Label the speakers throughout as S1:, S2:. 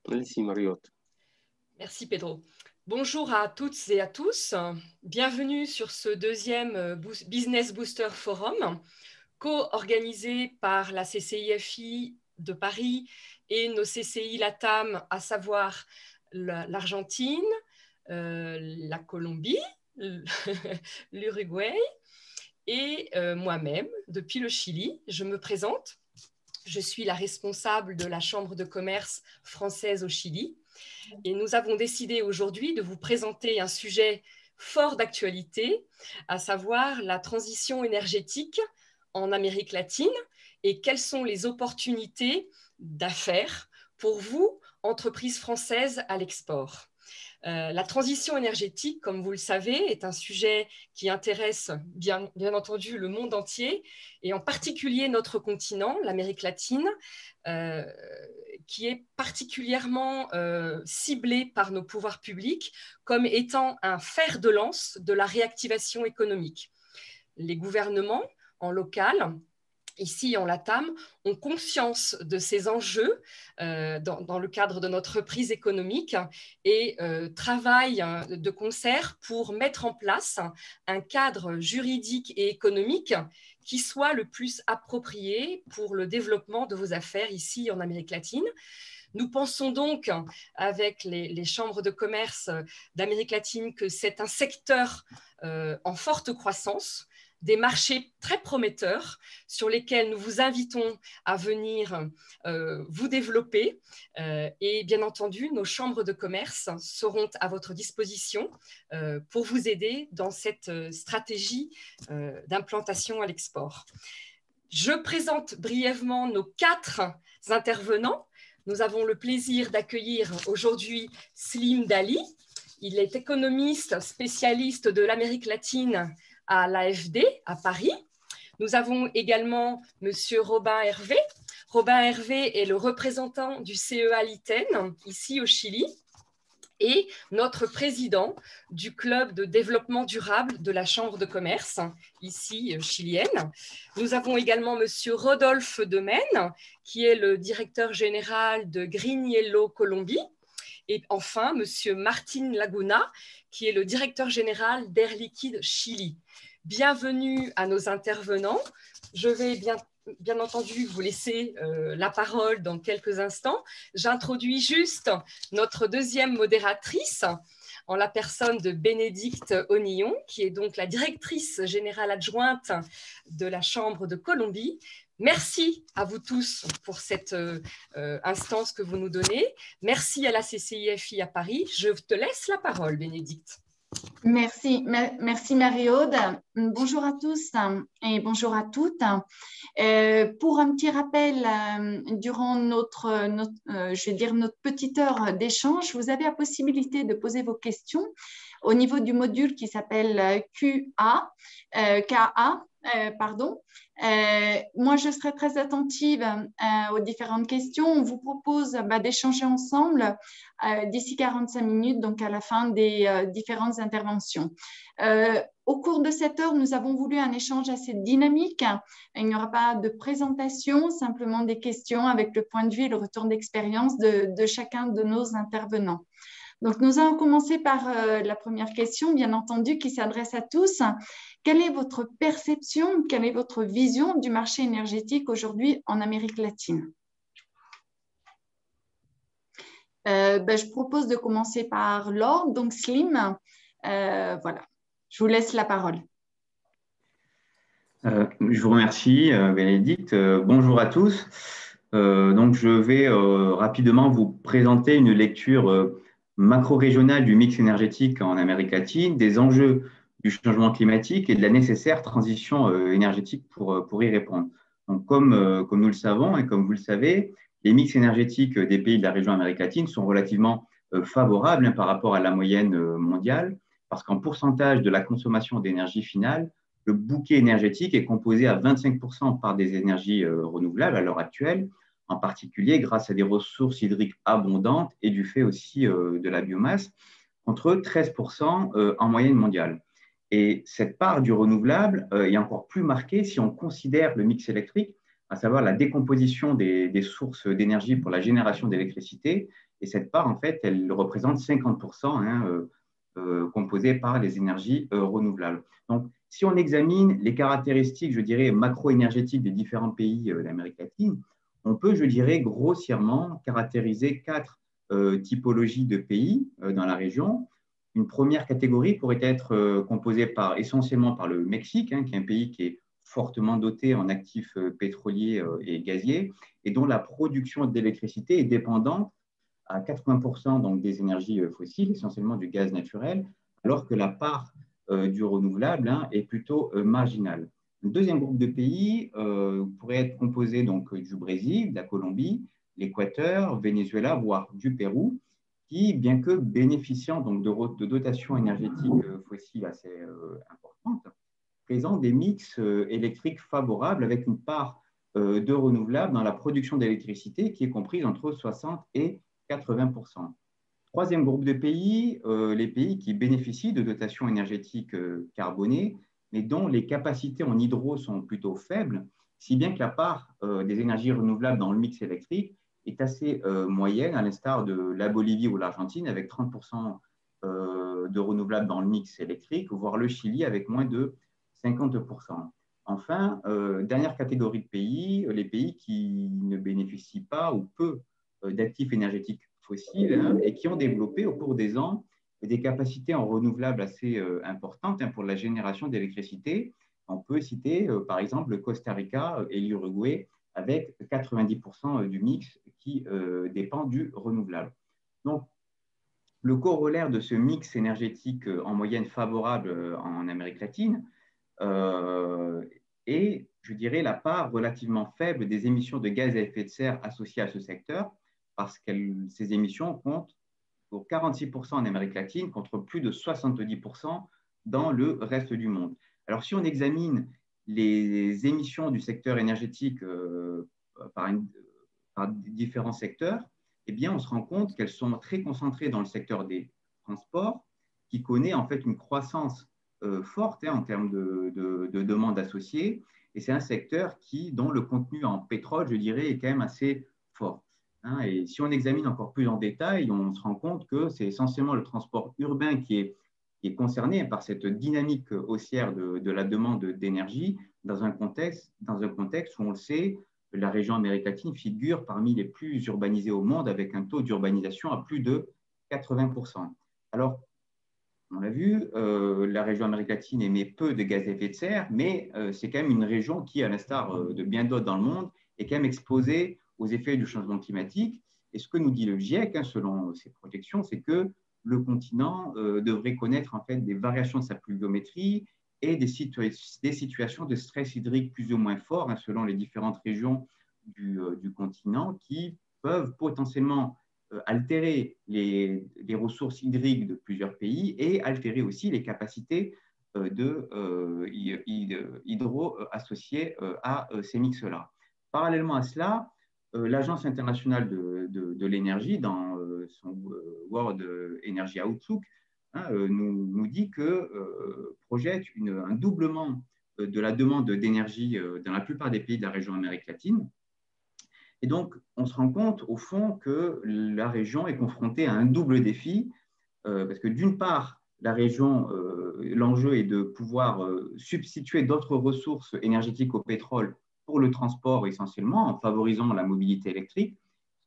S1: Merci, Mariotte.
S2: Merci, Pedro. Bonjour à toutes et à tous. Bienvenue sur ce deuxième Business Booster Forum, co-organisé par la CCIFI de Paris et nos CCI LATAM, à savoir l'Argentine, la Colombie, l'Uruguay et moi-même depuis le Chili. Je me présente. Je suis la responsable de la Chambre de commerce française au Chili. Et nous avons décidé aujourd'hui de vous présenter un sujet fort d'actualité, à savoir la transition énergétique en Amérique latine et quelles sont les opportunités d'affaires pour vous, entreprises françaises à l'export. La transition énergétique, comme vous le savez, est un sujet qui intéresse bien entendu le monde entier et en particulier notre continent, l'Amérique latine, qui est particulièrement ciblé par nos pouvoirs publics comme étant un fer de lance de la réactivation économique. Les gouvernements en local, ici en LATAM, ont conscience de ces enjeux dans le cadre de notre reprise économique et travaillent de concert pour mettre en place un cadre juridique et économique qui soit le plus approprié pour le développement de vos affaires ici en Amérique latine. Nous pensons donc, avec les chambres de commerce d'Amérique latine, que c'est un secteur en forte croissance, des marchés très prometteurs sur lesquels nous vous invitons à venir vous développer. Et bien entendu, nos chambres de commerce seront à votre disposition pour vous aider dans cette stratégie d'implantation à l'export. Je présente brièvement nos 4 intervenants. Nous avons le plaisir d'accueillir aujourd'hui Slim Dali. Il est économiste spécialiste de l'Amérique latine à l'AFD à Paris. Nous avons également M. Robin Hervé. Robin Hervé est le représentant du CEA Liten, ici au Chili, et notre président du club de développement durable de la Chambre de commerce, ici chilienne. Nous avons également M. Rodolphe Demaine, qui est le directeur général de Green Yellow Colombie. Et enfin, M. Martin Laguna, qui est le directeur général d'Air Liquide Chili. Bienvenue à nos intervenants. Je vais bien entendu vous laisser la parole dans quelques instants. J'introduis juste notre deuxième modératrice en la personne de Bénédicte Onillon, qui est donc la directrice générale adjointe de la Chambre de Colombie. Merci à vous tous pour cette instance que vous nous donnez. Merci à la CCIFI à Paris. Je te laisse la parole, Bénédicte.
S3: Merci Marie-Aude. Bonjour à tous et bonjour à toutes. Pour un petit rappel, durant notre petite heure d'échange, vous avez la possibilité de poser vos questions au niveau du module qui s'appelle KA. Moi, je serai très attentive aux différentes questions. On vous propose d'échanger ensemble d'ici 45 minutes, donc à la fin des différentes interventions. Au cours de cette heure, nous avons voulu un échange assez dynamique. Il n'y aura pas de présentation, simplement des questions avec le point de vue et le retour d'expérience de chacun de nos intervenants. Donc, nous allons commencer par la première question, bien entendu, qui s'adresse à tous. Quelle est votre perception, quelle est votre vision du marché énergétique aujourd'hui en Amérique latine? Je propose de commencer par l'ordre, donc Slim. Voilà, je vous laisse la parole.
S4: Je vous remercie, Bénédicte. Bonjour à tous. Donc, je vais rapidement vous présenter une lecture macro-régionale du mix énergétique en Amérique latine, des enjeux du changement climatique et de la nécessaire transition énergétique pour y répondre. Donc, comme nous le savons et comme vous le savez, les mix énergétiques des pays de la région Amérique latine sont relativement favorables par rapport à la moyenne mondiale, parce qu'en pourcentage de la consommation d'énergie finale, le bouquet énergétique est composé à 25% par des énergies renouvelables à l'heure actuelle, en particulier grâce à des ressources hydriques abondantes et du fait aussi de la biomasse, contre 13% en moyenne mondiale. Et cette part du renouvelable est encore plus marquée si on considère le mix électrique, à savoir la décomposition des sources d'énergie pour la génération d'électricité. Et cette part, en fait, elle représente 50%, composée par les énergies renouvelables. Donc, si on examine les caractéristiques, je dirais, macro-énergétiques des différents pays d'Amérique latine, on peut, je dirais, grossièrement caractériser 4 typologies de pays dans la région. Une première catégorie pourrait être composée essentiellement par le Mexique, qui est un pays qui est fortement doté en actifs pétroliers et gaziers, et dont la production d'électricité est dépendante à 80% donc, des énergies fossiles, essentiellement du gaz naturel, alors que la part du renouvelable est plutôt marginale. Un deuxième groupe de pays pourrait être composé donc, du Brésil, de la Colombie, l'Équateur, Venezuela, voire du Pérou, qui, bien que bénéficiant donc, de dotations énergétiques fossiles assez importantes, présentent des mix électriques favorables avec une part de renouvelables dans la production d'électricité qui est comprise entre 60 et 80%. Troisième groupe de pays, les pays qui bénéficient de dotations énergétiques carbonées, mais dont les capacités en hydro sont plutôt faibles, si bien que la part des énergies renouvelables dans le mix électrique est assez moyenne, à l'instar de la Bolivie ou l'Argentine, avec 30% de renouvelables dans le mix électrique, voire le Chili avec moins de 50%. Enfin, dernière catégorie de pays, les pays qui ne bénéficient pas ou peu d'actifs énergétiques fossiles et qui ont développé au cours des ans des capacités en renouvelables assez importantes pour la génération d'électricité. On peut citer par exemple le Costa Rica et l'Uruguay avec 90% du mix qui dépend du renouvelable. Donc, le corollaire de ce mix énergétique en moyenne favorable en Amérique latine est, je dirais, la part relativement faible des émissions de gaz à effet de serre associées à ce secteur, parce que ces émissions comptent pour 46% en Amérique latine contre plus de 70% dans le reste du monde. Alors, si on examine les émissions du secteur énergétique par différents secteurs, eh bien, on se rend compte qu'elles sont très concentrées dans le secteur des transports, qui connaît en fait une croissance forte en termes de demande associée. Et c'est un secteur dont le contenu en pétrole, je dirais, est quand même assez fort. Et si on examine encore plus en détail, on se rend compte que c'est essentiellement le transport urbain qui est concerné par cette dynamique haussière de la demande d'énergie dans un contexte où, on le sait, la région Amérique latine figure parmi les plus urbanisées au monde avec un taux d'urbanisation à plus de 80%. Alors, on l'a vu, la région Amérique latine émet peu de gaz à effet de serre, mais c'est quand même une région qui, à l'instar de bien d'autres dans le monde, est quand même exposée aux effets du changement climatique. Et ce que nous dit le GIEC, selon ses projections, c'est que le continent devrait connaître en fait des variations de sa pluviométrie et des situations de stress hydrique plus ou moins forts selon les différentes régions du continent qui peuvent potentiellement altérer les ressources hydriques de plusieurs pays et altérer aussi les capacités hydro associées à ces mix-là. Parallèlement à cela, l'Agence internationale de l'énergie, dans son World Energy Outlook, nous dit que projette un doublement de la demande d'énergie dans la plupart des pays de la région Amérique latine. Et donc, on se rend compte, au fond, que la région est confrontée à un double défi, parce que d'une part, la région, l'enjeu est de pouvoir substituer d'autres ressources énergétiques au pétrole pour le transport essentiellement, en favorisant la mobilité électrique,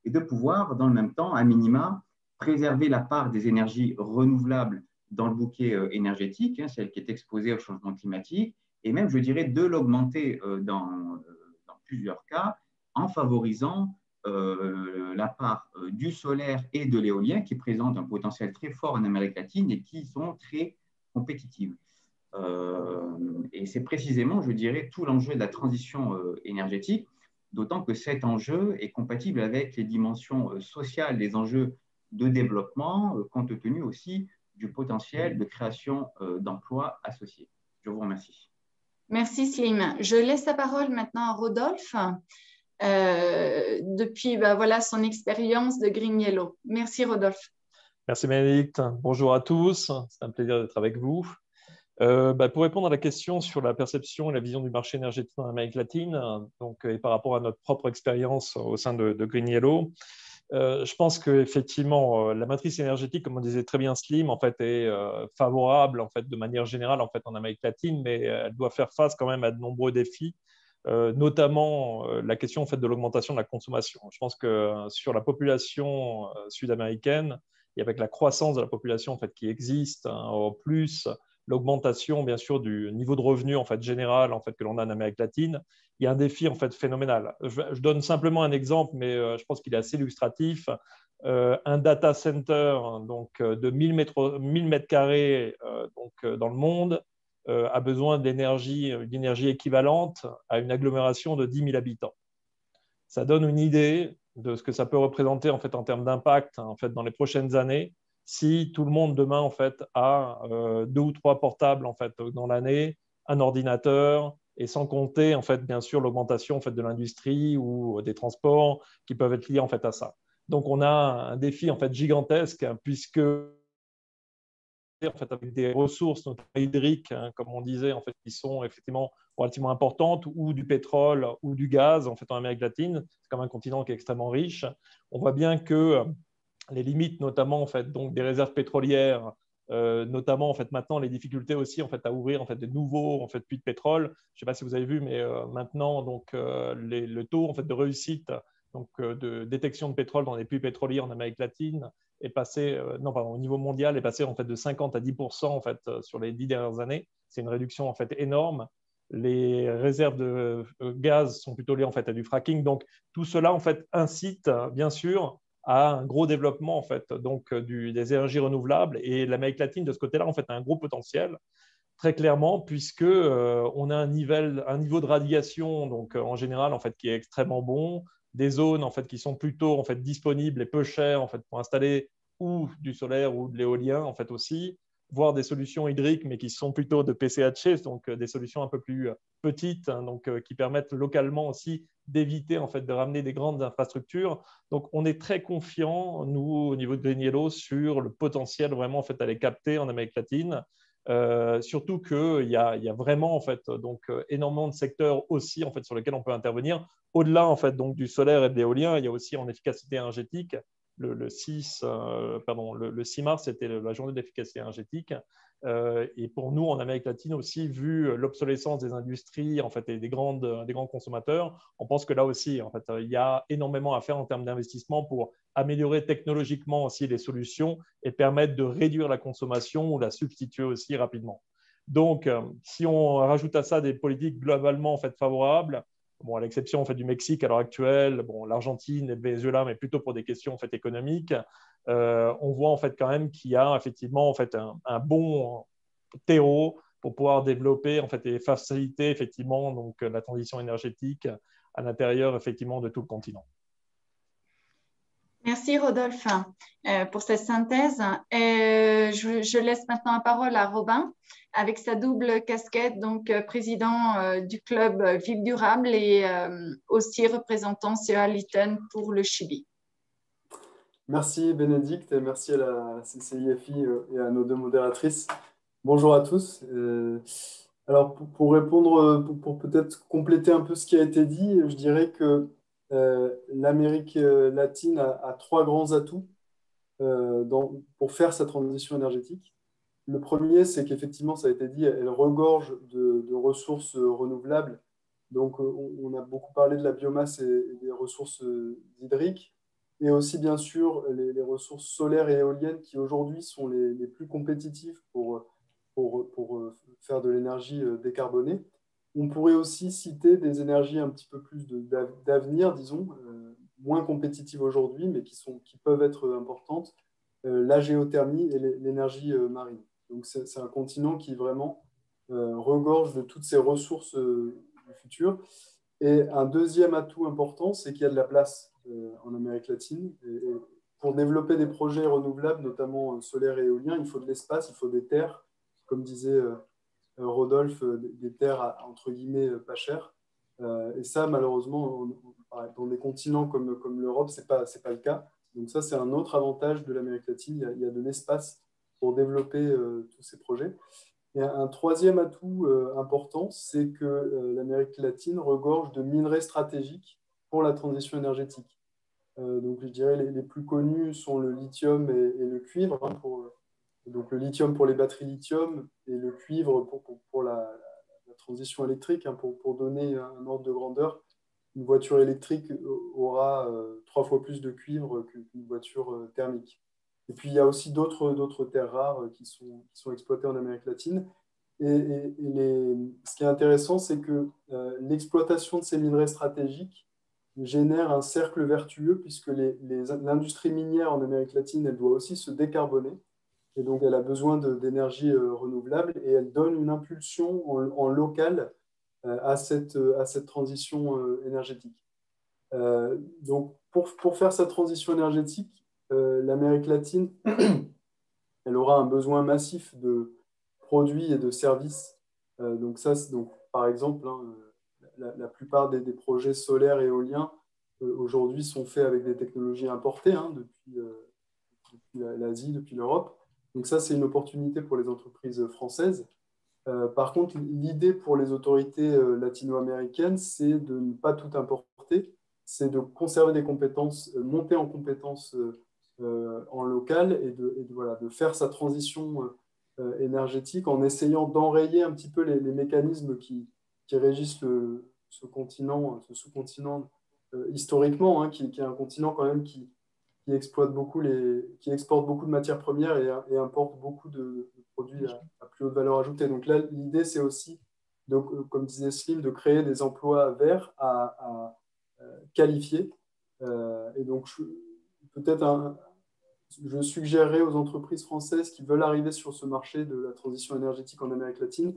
S4: et de pouvoir, dans le même temps, à minima, préserver la part des énergies renouvelables dans le bouquet énergétique, celle qui est exposée au changement climatique, et même, je dirais, de l'augmenter dans plusieurs cas, en favorisant la part du solaire et de l'éolien qui présentent un potentiel très fort en Amérique latine et qui sont très compétitives. Et c'est précisément, je dirais, tout l'enjeu de la transition énergétique, d'autant que cet enjeu est compatible avec les dimensions sociales, les enjeux de développement, compte tenu aussi du potentiel de création d'emplois associés. Je vous remercie.
S3: Merci Slim. Je laisse la parole maintenant à Rodolphe. Depuis voilà, son expérience de Green Yellow. Merci Rodolphe.
S1: Merci Bénédicte. Bonjour à tous. C'est un plaisir d'être avec vous. Pour répondre à la question sur la perception et la vision du marché énergétique en Amérique latine, donc, et par rapport à notre propre expérience au sein de Green Yellow, je pense qu'effectivement, la matrice énergétique, comme on disait très bien Slim, en fait, est favorable en fait, de manière générale en, fait, en Amérique latine, mais elle doit faire face quand même à de nombreux défis, notamment la question en fait, de l'augmentation de la consommation. Je pense que sur la population sud-américaine, et avec la croissance de la population en fait, qui existe, plus l'augmentation bien sûr du niveau de revenu en fait, général en fait, que l'on a en Amérique latine, il y a un défi en fait, phénoménal. Je donne simplement un exemple, mais je pense qu'il est assez illustratif. Un data center donc, de 1000 mètres carrés dans le monde a besoin d'énergie équivalente à une agglomération de 10 000 habitants. Ça donne une idée de ce que ça peut représenter en, fait, en termes d'impact en fait, dans les prochaines années si tout le monde demain en fait, a 2 ou 3 portables en fait, dans l'année, un ordinateur, et sans compter en fait, bien sûr l'augmentation en fait, de l'industrie ou des transports qui peuvent être liés en fait, à ça. Donc on a un défi en fait, gigantesque puisque en fait, avec des ressources, notamment hydriques, hein, comme on disait, en fait, qui sont effectivement relativement importantes, ou du pétrole ou du gaz en, fait, en Amérique latine. C'est comme un continent qui est extrêmement riche. On voit bien que les limites, notamment en fait, donc, des réserves pétrolières, notamment en fait, maintenant les difficultés aussi en fait, à ouvrir en fait, des nouveaux en fait, puits de pétrole. Je ne sais pas si vous avez vu, mais maintenant, donc, le taux en fait, de réussite donc, de détection de pétrole dans les puits pétroliers en Amérique latine est passé, au niveau mondial, est passé en fait, de 50 à 10% en fait, sur les 10 dernières années. C'est une réduction en fait, énorme. Les réserves de gaz sont plutôt liées en fait, à du fracking. Donc, tout cela en fait, incite, bien sûr, à un gros développement en fait, donc, des énergies renouvelables. Et l'Amérique latine, de ce côté-là, en fait, a un gros potentiel, très clairement, puisque on a un niveau de radiation donc, en général en fait, qui est extrêmement bon, des zones en fait, qui sont plutôt en fait, disponibles et peu chères en fait, pour installer ou du solaire ou de l'éolien en fait, aussi, voire des solutions hydriques, mais qui sont plutôt de PCH, donc des solutions un peu plus petites, hein, donc, qui permettent localement aussi d'éviter en fait, de ramener des grandes infrastructures. Donc on est très confiant, nous, au niveau de Green Yellow, sur le potentiel vraiment en fait, à les capter en Amérique latine. Surtout qu'il y a vraiment en fait, donc, énormément de secteurs aussi en fait, sur lesquels on peut intervenir. Au-delà en fait, donc, du solaire et de l'éolien, il y a aussi en efficacité énergétique. Le 6 mars, c'était la journée d'efficacité énergétique. Et pour nous, en Amérique latine aussi, vu l'obsolescence des industries en fait, et des grands consommateurs, on pense que là aussi, en fait, il y a énormément à faire en termes d'investissement pour améliorer technologiquement aussi les solutions et permettre de réduire la consommation ou la substituer aussi rapidement. Donc, si on rajoute à ça des politiques globalement en fait, favorables, bon, à l'exception en fait, du Mexique à l'heure actuelle, bon, l'Argentine et le Venezuela, mais plutôt pour des questions en fait, économiques, on voit en fait, quand même qu'il y a effectivement en fait, un bon terreau pour pouvoir développer en fait, et faciliter effectivement donc, la transition énergétique à l'intérieur effectivement de tout le continent.
S3: Merci Rodolphe pour cette synthèse. Je laisse maintenant la parole à Robin avec sa double casquette, donc président du club Ville Durable et aussi représentant Sierra Leone pour le Chili.
S5: Merci Bénédicte et merci à la CCIFI et à nos deux modératrices. Bonjour à tous. Alors pour répondre, pour peut-être compléter un peu ce qui a été dit, je dirais que l'Amérique latine a trois grands atouts pour faire sa transition énergétique. Le premier, c'est qu'effectivement, ça a été dit, elle regorge de ressources renouvelables. Donc, on a beaucoup parlé de la biomasse et des ressources hydriques, et aussi, bien sûr, les ressources solaires et éoliennes qui, aujourd'hui, sont les plus compétitives pour faire de l'énergie décarbonée. On pourrait aussi citer des énergies un petit peu plus d'avenir, disons, moins compétitives aujourd'hui, mais qui peuvent être importantes, la géothermie et l'énergie marine. Donc c'est un continent qui vraiment regorge de toutes ces ressources du futur. Et un deuxième atout important, c'est qu'il y a de la place en Amérique latine. Et pour développer des projets renouvelables, notamment solaires et éoliens, il faut de l'espace, il faut des terres, comme disait Rodolphe, des terres entre guillemets pas chères. Et ça, malheureusement, dans des continents comme l'Europe, c'est pas le cas. Donc ça, c'est un autre avantage de l'Amérique latine. Il y a de l'espace pour développer tous ces projets. Et un troisième atout important, c'est que l'Amérique latine regorge de minerais stratégiques pour la transition énergétique. Donc, je dirais les plus connus sont le lithium et le cuivre. Hein, donc, le lithium pour les batteries lithium et le cuivre pour la transition électrique. Hein, pour donner un ordre de grandeur, une voiture électrique aura 3 fois plus de cuivre qu'une voiture thermique. Et puis, il y a aussi d'autres terres rares qui sont exploitées en Amérique latine. Ce qui est intéressant, c'est que l'exploitation de ces minerais stratégiques génère un cercle vertueux puisque l'industrie minière en Amérique latine, elle doit aussi se décarboner. Et donc, elle a besoin d'énergie renouvelable et elle donne une impulsion en local à cette transition énergétique. Donc, pour faire cette transition énergétique, l'Amérique latine, elle aura un besoin massif de produits et de services. Donc, par exemple, hein, la plupart des projets solaires et éoliens aujourd'hui sont faits avec des technologies importées hein, depuis l'Asie, depuis l'Europe. Donc ça, c'est une opportunité pour les entreprises françaises. Par contre, l'idée pour les autorités latino-américaines, c'est de ne pas tout importer, c'est de conserver des compétences, monter en compétences en local et de faire sa transition énergétique en essayant d'enrayer un petit peu les mécanismes qui régissent ce sous-continent historiquement, hein, qui est un continent quand même qui exporte beaucoup de matières premières et importe beaucoup de produits à plus haute valeur ajoutée. Donc là, l'idée, c'est aussi, comme disait Slim, de créer des emplois verts à qualifier. Et donc, je suggérerais aux entreprises françaises qui veulent arriver sur ce marché de la transition énergétique en Amérique latine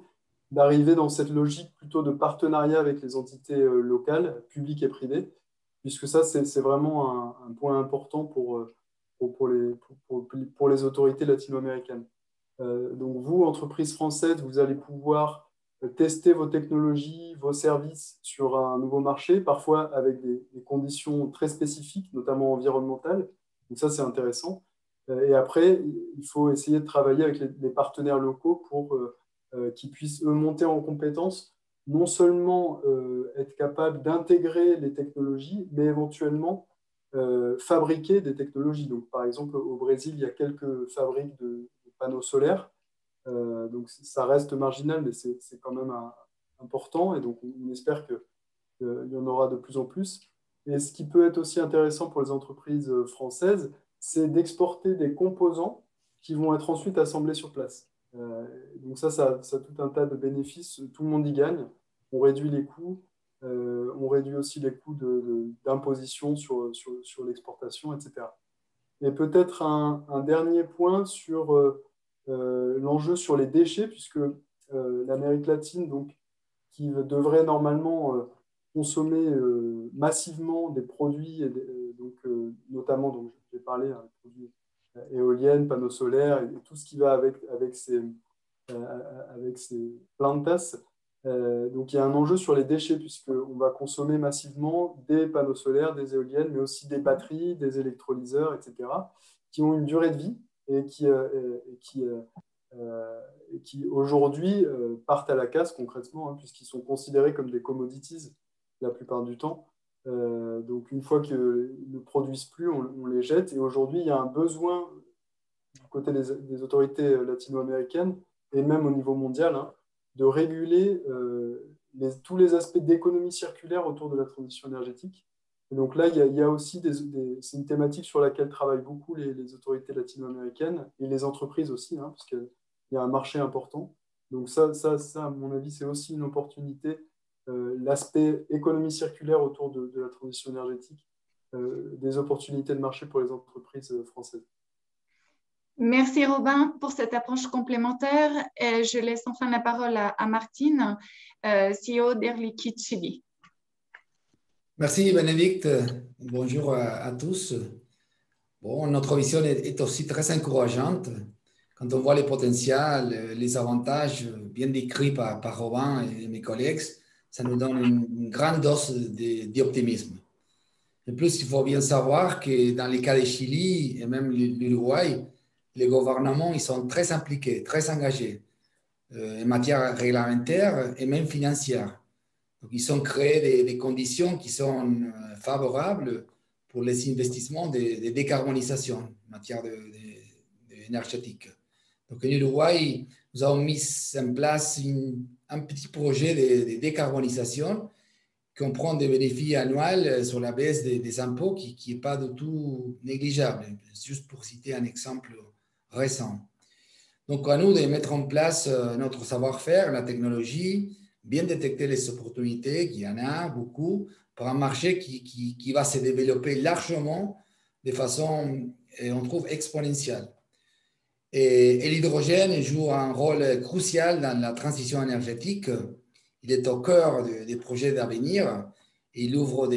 S5: d'arriver dans cette logique plutôt de partenariat avec les entités locales, publiques et privées, puisque ça, c'est vraiment un point important pour les autorités latino-américaines. Donc vous, entreprises françaises, vous allez pouvoir tester vos technologies, vos services sur un nouveau marché, parfois avec des conditions très spécifiques, notamment environnementales. Donc ça, c'est intéressant. Et après, il faut essayer de travailler avec les partenaires locaux pour qu'ils puissent, eux, monter en compétences, non seulement être capables d'intégrer les technologies, mais éventuellement fabriquer des technologies. Donc, par exemple, au Brésil, il y a quelques fabriques de panneaux solaires. Donc, ça reste marginal, mais c'est quand même important. Et donc, on espère qu'il y en aura de plus en plus. Et ce qui peut être aussi intéressant pour les entreprises françaises, c'est d'exporter des composants qui vont être ensuite assemblés sur place. Donc ça a tout un tas de bénéfices. Tout le monde y gagne. On réduit les coûts. On réduit aussi les coûts d'imposition sur l'exportation, etc. Et peut-être un dernier point sur l'enjeu sur les déchets, puisque l'Amérique latine, donc, qui devrait normalement consommer massivement des produits, notamment, donc, j'ai parlé hein, des produits éoliennes, panneaux solaires et tout ce qui va avec ces plantas. Donc, il y a un enjeu sur les déchets, puisqu'on va consommer massivement des panneaux solaires, des éoliennes, mais aussi des batteries, des électrolyseurs, etc., qui ont une durée de vie et qui aujourd'hui partent à la casse concrètement, hein, puisqu'ils sont considérés comme des commodities la plupart du temps. Donc, une fois qu'ils ne produisent plus, on les jette. Et aujourd'hui, il y a un besoin du côté des autorités latino-américaines et même au niveau mondial hein, de réguler tous les aspects d'économie circulaire autour de la transition énergétique. Et donc là, il y a aussi c'est une thématique sur laquelle travaillent beaucoup les autorités latino-américaines et les entreprises aussi, hein, parce qu'il y a un marché important. Donc ça, à mon avis, c'est aussi une opportunité. L'aspect économie circulaire autour de la transition énergétique, des opportunités de marché pour les entreprises françaises.
S3: Merci Robin pour cette approche complémentaire. Et je laisse enfin la parole à Martine, CEO d'Air Liquide Chili.
S6: Merci Bénédicte. Bonjour à tous. Bon, notre vision est aussi très encourageante. Quand on voit les potentiels, les avantages bien décrits par Robin et mes collègues, ça nous donne une grande dose d'optimisme. De plus, il faut bien savoir que dans les cas de Chili et même l'Uruguay, les gouvernements ils sont très impliqués, très engagés. en matière réglementaire et même financière. Donc, ils ont créé des conditions qui sont favorables pour les investissements de décarbonisation en matière énergétique. Donc, en Uruguay, nous avons mis en place un petit projet de décarbonisation qui comprend des bénéfices annuels sur la baisse des impôts qui n'est pas du tout négligeable, juste pour citer un exemple récent. Donc, à nous de mettre en place notre savoir-faire, la technologie, bien détecter les opportunités, qu'il y en a beaucoup, pour un marché qui va se développer largement de façon, on trouve, exponentielle. Et l'hydrogène joue un rôle crucial dans la transition énergétique. Il est au cœur des projets d'avenir et il ouvre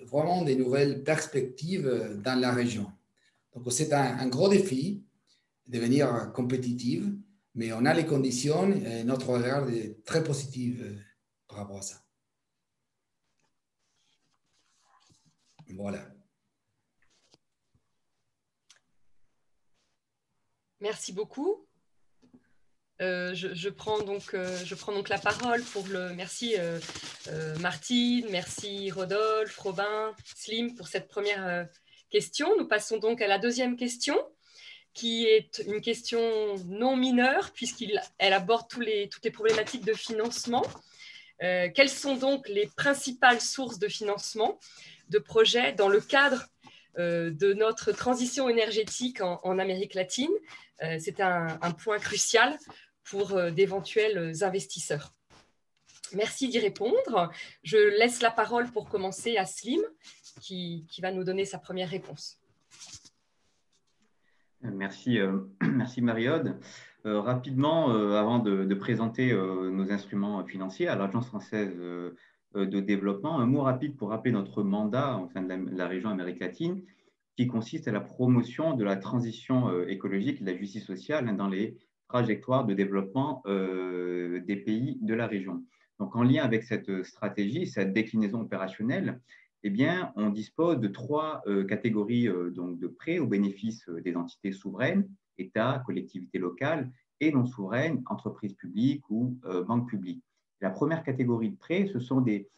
S6: vraiment des nouvelles perspectives dans la région. Donc, c'est un gros défi, devenir compétitif, mais on a les conditions et notre regard est très positif par rapport à ça. Voilà.
S2: Merci beaucoup. Je prends donc la parole pour le... Merci Martine, merci Rodolphe, Robin, Slim pour cette première question. Nous passons donc à la deuxième question, qui est une question non mineure, puisqu'elle aborde toutes les problématiques de financement. Quelles sont donc les principales sources de financement de projets dans le cadre de notre transition énergétique en Amérique latine? C'est un point crucial pour d'éventuels investisseurs. Merci d'y répondre. Je laisse la parole pour commencer à Slim, qui va nous donner sa première réponse.
S4: Merci, merci Marie-Aude. Rapidement, avant de présenter nos instruments financiers à l'Agence française de développement, un mot rapide pour rappeler notre mandat au sein de la région Amérique latine, qui consiste à la promotion de la transition écologique et de la justice sociale dans les trajectoires de développement des pays de la région. Donc, en lien avec cette stratégie, cette déclinaison opérationnelle, eh bien, on dispose de trois catégories donc de prêts au bénéfice des entités souveraines, États, collectivités locales et non souveraines, entreprises publiques ou banques publiques. La première catégorie de prêts, ce sont des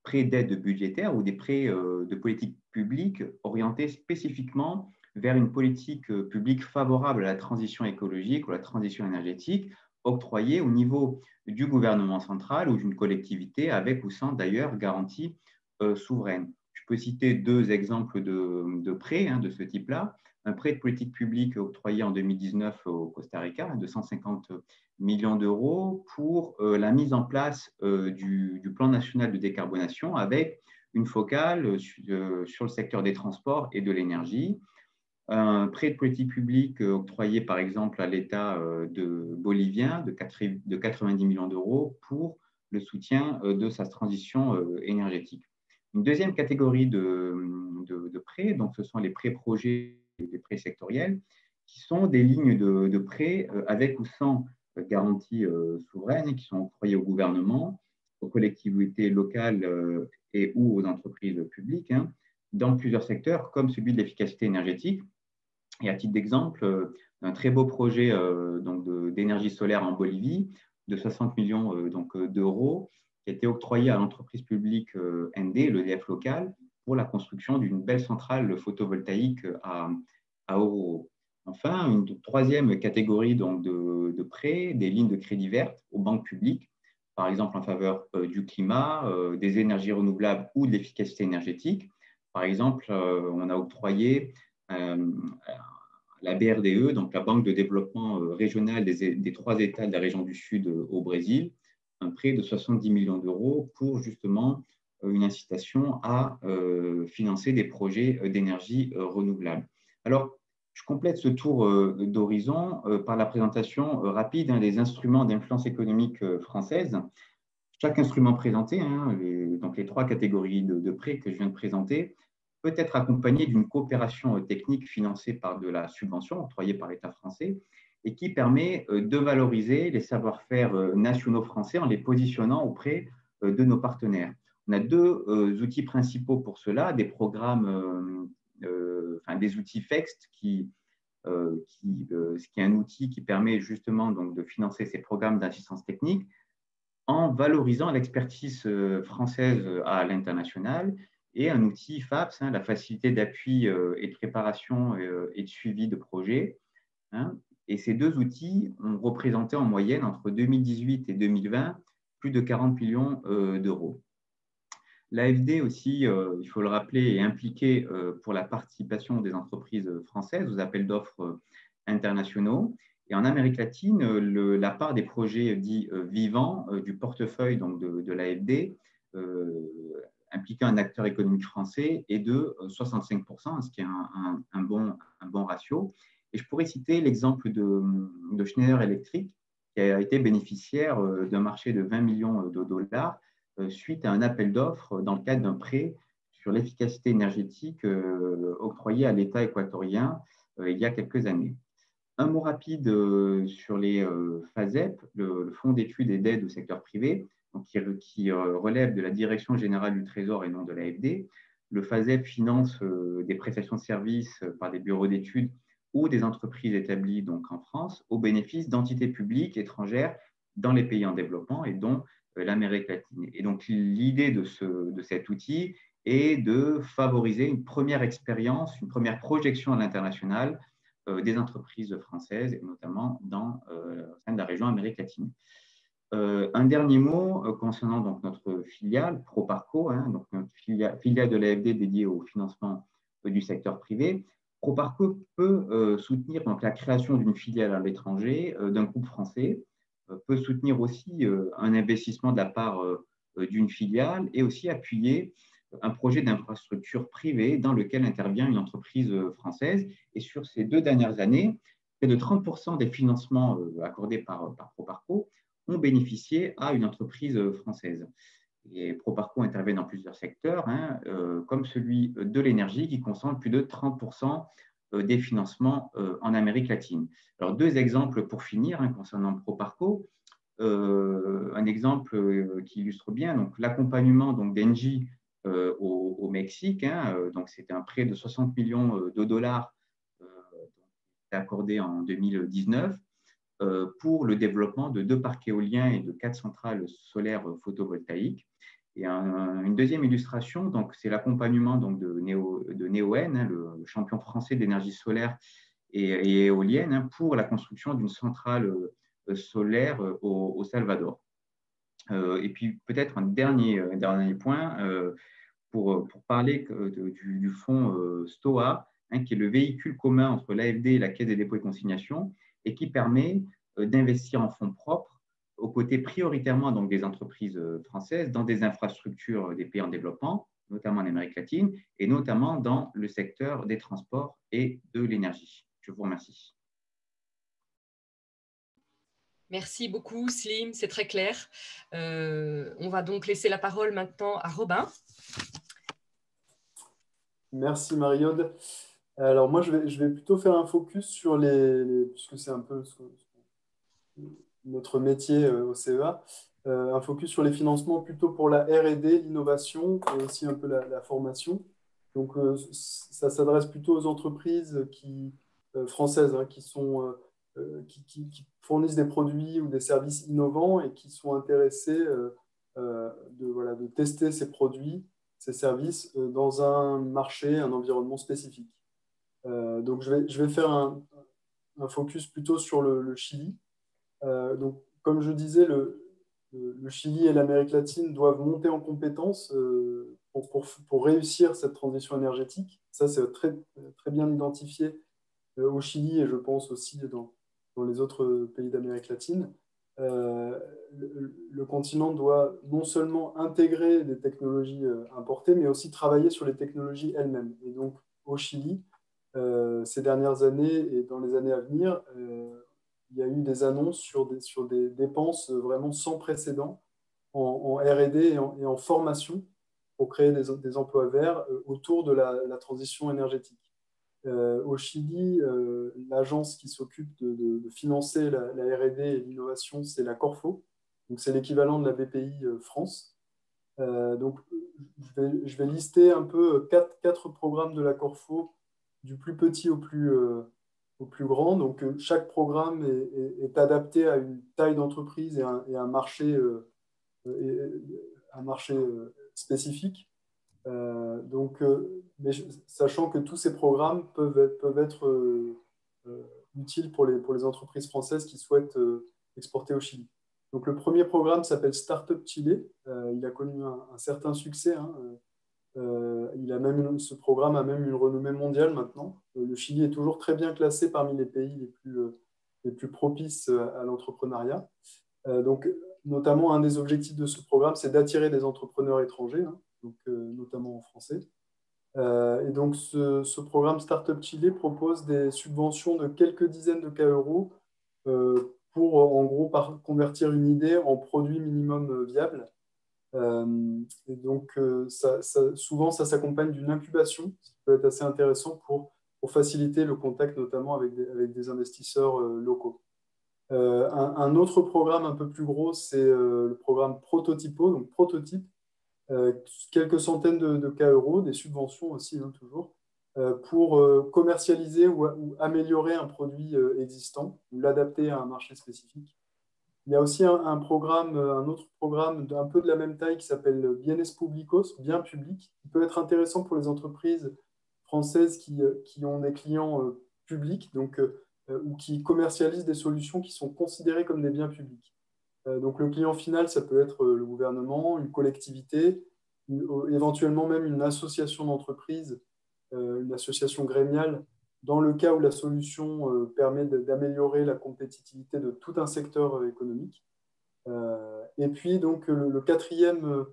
S4: prêts d'aide budgétaire ou des prêts de politique publique orientés spécifiquement vers une politique publique favorable à la transition écologique ou à la transition énergétique, octroyés au niveau du gouvernement central ou d'une collectivité avec ou sans d'ailleurs garantie souveraine. Je peux citer deux exemples de prêts de ce type-là. Un prêt de politique publique octroyé en 2019 au Costa Rica de 150 millions d'euros pour la mise en place du plan national de décarbonation avec une focale sur le secteur des transports et de l'énergie. Un prêt de politique publique octroyé par exemple à l'État bolivien de 90 millions d'euros pour le soutien de sa transition énergétique. Une deuxième catégorie de prêts, donc ce sont les prêts projets et les prêts sectoriels, qui sont des lignes de prêts avec ou sans garantie souveraine qui sont octroyées au gouvernement, aux collectivités locales et ou aux entreprises publiques dans plusieurs secteurs comme celui de l'efficacité énergétique. Et à titre d'exemple, un très beau projet d'énergie solaire en Bolivie de 60 millions d'euros qui a été octroyé à l'entreprise publique ND, l'EDF local, pour la construction d'une belle centrale photovoltaïque à Oruro. Enfin, une troisième catégorie de prêts, des lignes de crédit vertes aux banques publiques, par exemple en faveur du climat, des énergies renouvelables ou de l'efficacité énergétique. Par exemple, on a octroyé la BRDE, donc la Banque de développement régional des trois États de la région du Sud au Brésil, un prêt de 70 millions d'euros pour justement une incitation à financer des projets d'énergie renouvelable. Alors, je complète ce tour d'horizon par la présentation rapide des instruments d'influence économique française. Chaque instrument présenté, donc les trois catégories de prêts que je viens de présenter, peut être accompagné d'une coopération technique financée par de la subvention octroyée par l'État français et qui permet de valoriser les savoir-faire nationaux français en les positionnant auprès de nos partenaires. On a deux outils principaux pour cela, des programmes, des outils FEXT qui qui est un outil qui permet justement donc, de financer ces programmes d'assistance technique en valorisant l'expertise française à l'international et un outil FAPS, la facilité d'appui et de préparation et de suivi de projets. Et ces deux outils ont représenté en moyenne entre 2018 et 2020 plus de 40 millions d'euros. L'AFD aussi, il faut le rappeler, est impliquée pour la participation des entreprises françaises aux appels d'offres internationaux. Et en Amérique latine, la part des projets dits vivants du portefeuille donc de l'AFD, impliquant un acteur économique français, est de 65%, ce qui est un bon ratio. Et je pourrais citer l'exemple de Schneider Electric, qui a été bénéficiaire d'un marché de 20 millions de dollars suite à un appel d'offres dans le cadre d'un prêt sur l'efficacité énergétique octroyé à l'État équatorien il y a quelques années. Un mot rapide sur les FASEP, le Fonds d'études et d'aide au secteur privé, donc qui relève de la Direction générale du Trésor et non de l'AFD. Le FASEP finance des prestations de services par des bureaux d'études ou des entreprises établies donc en France au bénéfice d'entités publiques étrangères dans les pays en développement et dont l'Amérique latine. Et donc, l'idée de cet outil est de favoriser une première expérience, une première projection à l'international des entreprises françaises, et notamment au sein de la région Amérique latine. Un dernier mot concernant donc, notre filiale, Proparco, donc notre filiale de l'AFD dédiée au financement du secteur privé. Proparco peut soutenir donc, la création d'une filiale à l'étranger d'un groupe français, peut soutenir aussi un investissement de la part d'une filiale et aussi appuyer un projet d'infrastructure privée dans lequel intervient une entreprise française. Et sur ces 2 dernières années, près de 30% des financements accordés par Proparco ont bénéficié à une entreprise française. Et Proparco intervient dans plusieurs secteurs, comme celui de l'énergie qui concentre plus de 30% des financements en Amérique latine. Alors, 2 exemples pour finir concernant Proparco. Un exemple qui illustre bien l'accompagnement d'Engie au Mexique. Donc, c'était un prêt de 60 millions de dollars accordé en 2019 pour le développement de 2 parcs éoliens et de 4 centrales solaires photovoltaïques. Et une deuxième illustration, c'est l'accompagnement de Neoen, le champion français d'énergie solaire et éolienne, pour la construction d'une centrale solaire au Salvador. Et puis peut-être un dernier point pour parler du fonds STOA, qui est le véhicule commun entre l'AFD et la Caisse des dépôts et consignations, et qui permet d'investir en fonds propres aux côtés prioritairement donc, des entreprises françaises dans des infrastructures des pays en développement, notamment en Amérique latine, et notamment dans le secteur des transports et de l'énergie. Je vous remercie.
S2: Merci beaucoup, Slim, c'est très clair. On va donc laisser la parole maintenant à Robin.
S5: Merci, Marie-Aude. Alors, moi, je vais plutôt faire un focus sur puisque c'est un peu notre métier au CEA, un focus sur les financements plutôt pour la R&D, l'innovation et aussi un peu la formation. Donc, ça s'adresse plutôt aux entreprises françaises qui fournissent des produits ou des services innovants et qui sont intéressés de tester ces produits, ces services dans un marché, un environnement spécifique. Donc, je vais faire un focus plutôt sur le Chili. Donc, comme je disais, le Chili et l'Amérique latine doivent monter en compétences pour réussir cette transition énergétique. Ça, c'est très, très bien identifié au Chili et je pense aussi dans les autres pays d'Amérique latine. Le continent doit non seulement intégrer des technologies importées, mais aussi travailler sur les technologies elles-mêmes. Et donc, au Chili, ces dernières années et dans les années à venir, il y a eu des annonces sur des dépenses vraiment sans précédent en R&D et en formation pour créer des emplois verts autour de la transition énergétique. Au Chili, l'agence qui s'occupe de financer la R&D et l'innovation, c'est la Corfo. Donc, c'est l'équivalent de la BPI France. Donc, je vais lister un peu quatre programmes de la Corfo, du plus petit au au plus grand. Donc, chaque programme est adapté à une taille d'entreprise et un marché, spécifique. Mais sachant que tous ces programmes peuvent être utiles pour les entreprises françaises qui souhaitent exporter au Chili. Donc, le premier programme s'appelle Startup Chile. Il a connu un certain succès. Hein. Ce programme a même une renommée mondiale maintenant. Le Chili est toujours très bien classé parmi les pays les plus propices à l'entrepreneuriat. Donc, notamment, un des objectifs de ce programme, c'est d'attirer des entrepreneurs étrangers, hein, donc, notamment en français. Et donc, ce programme Startup Chile propose des subventions de quelques dizaines de cas euros pour, en gros, convertir une idée en produit minimum viable. Et donc, souvent, ça s'accompagne d'une incubation, ce qui peut être assez intéressant pour faciliter le contact, notamment avec des investisseurs locaux. Un autre programme un peu plus gros, c'est le programme Prototypo, donc prototype, quelques centaines de cas euros, des subventions aussi, hein, toujours, pour commercialiser ou améliorer un produit existant ou l'adapter à un marché spécifique. Il y a aussi un autre programme un peu de la même taille qui s'appelle Bienes Públicos, bien public, qui peut être intéressant pour les entreprises françaises qui ont des clients publics, donc, ou qui commercialisent des solutions qui sont considérées comme des biens publics. Donc, le client final, ça peut être le gouvernement, une collectivité, éventuellement même une association d'entreprises, une association grémiale, dans le cas où la solution permet d'améliorer la compétitivité de tout un secteur économique. Et puis, donc, le quatrième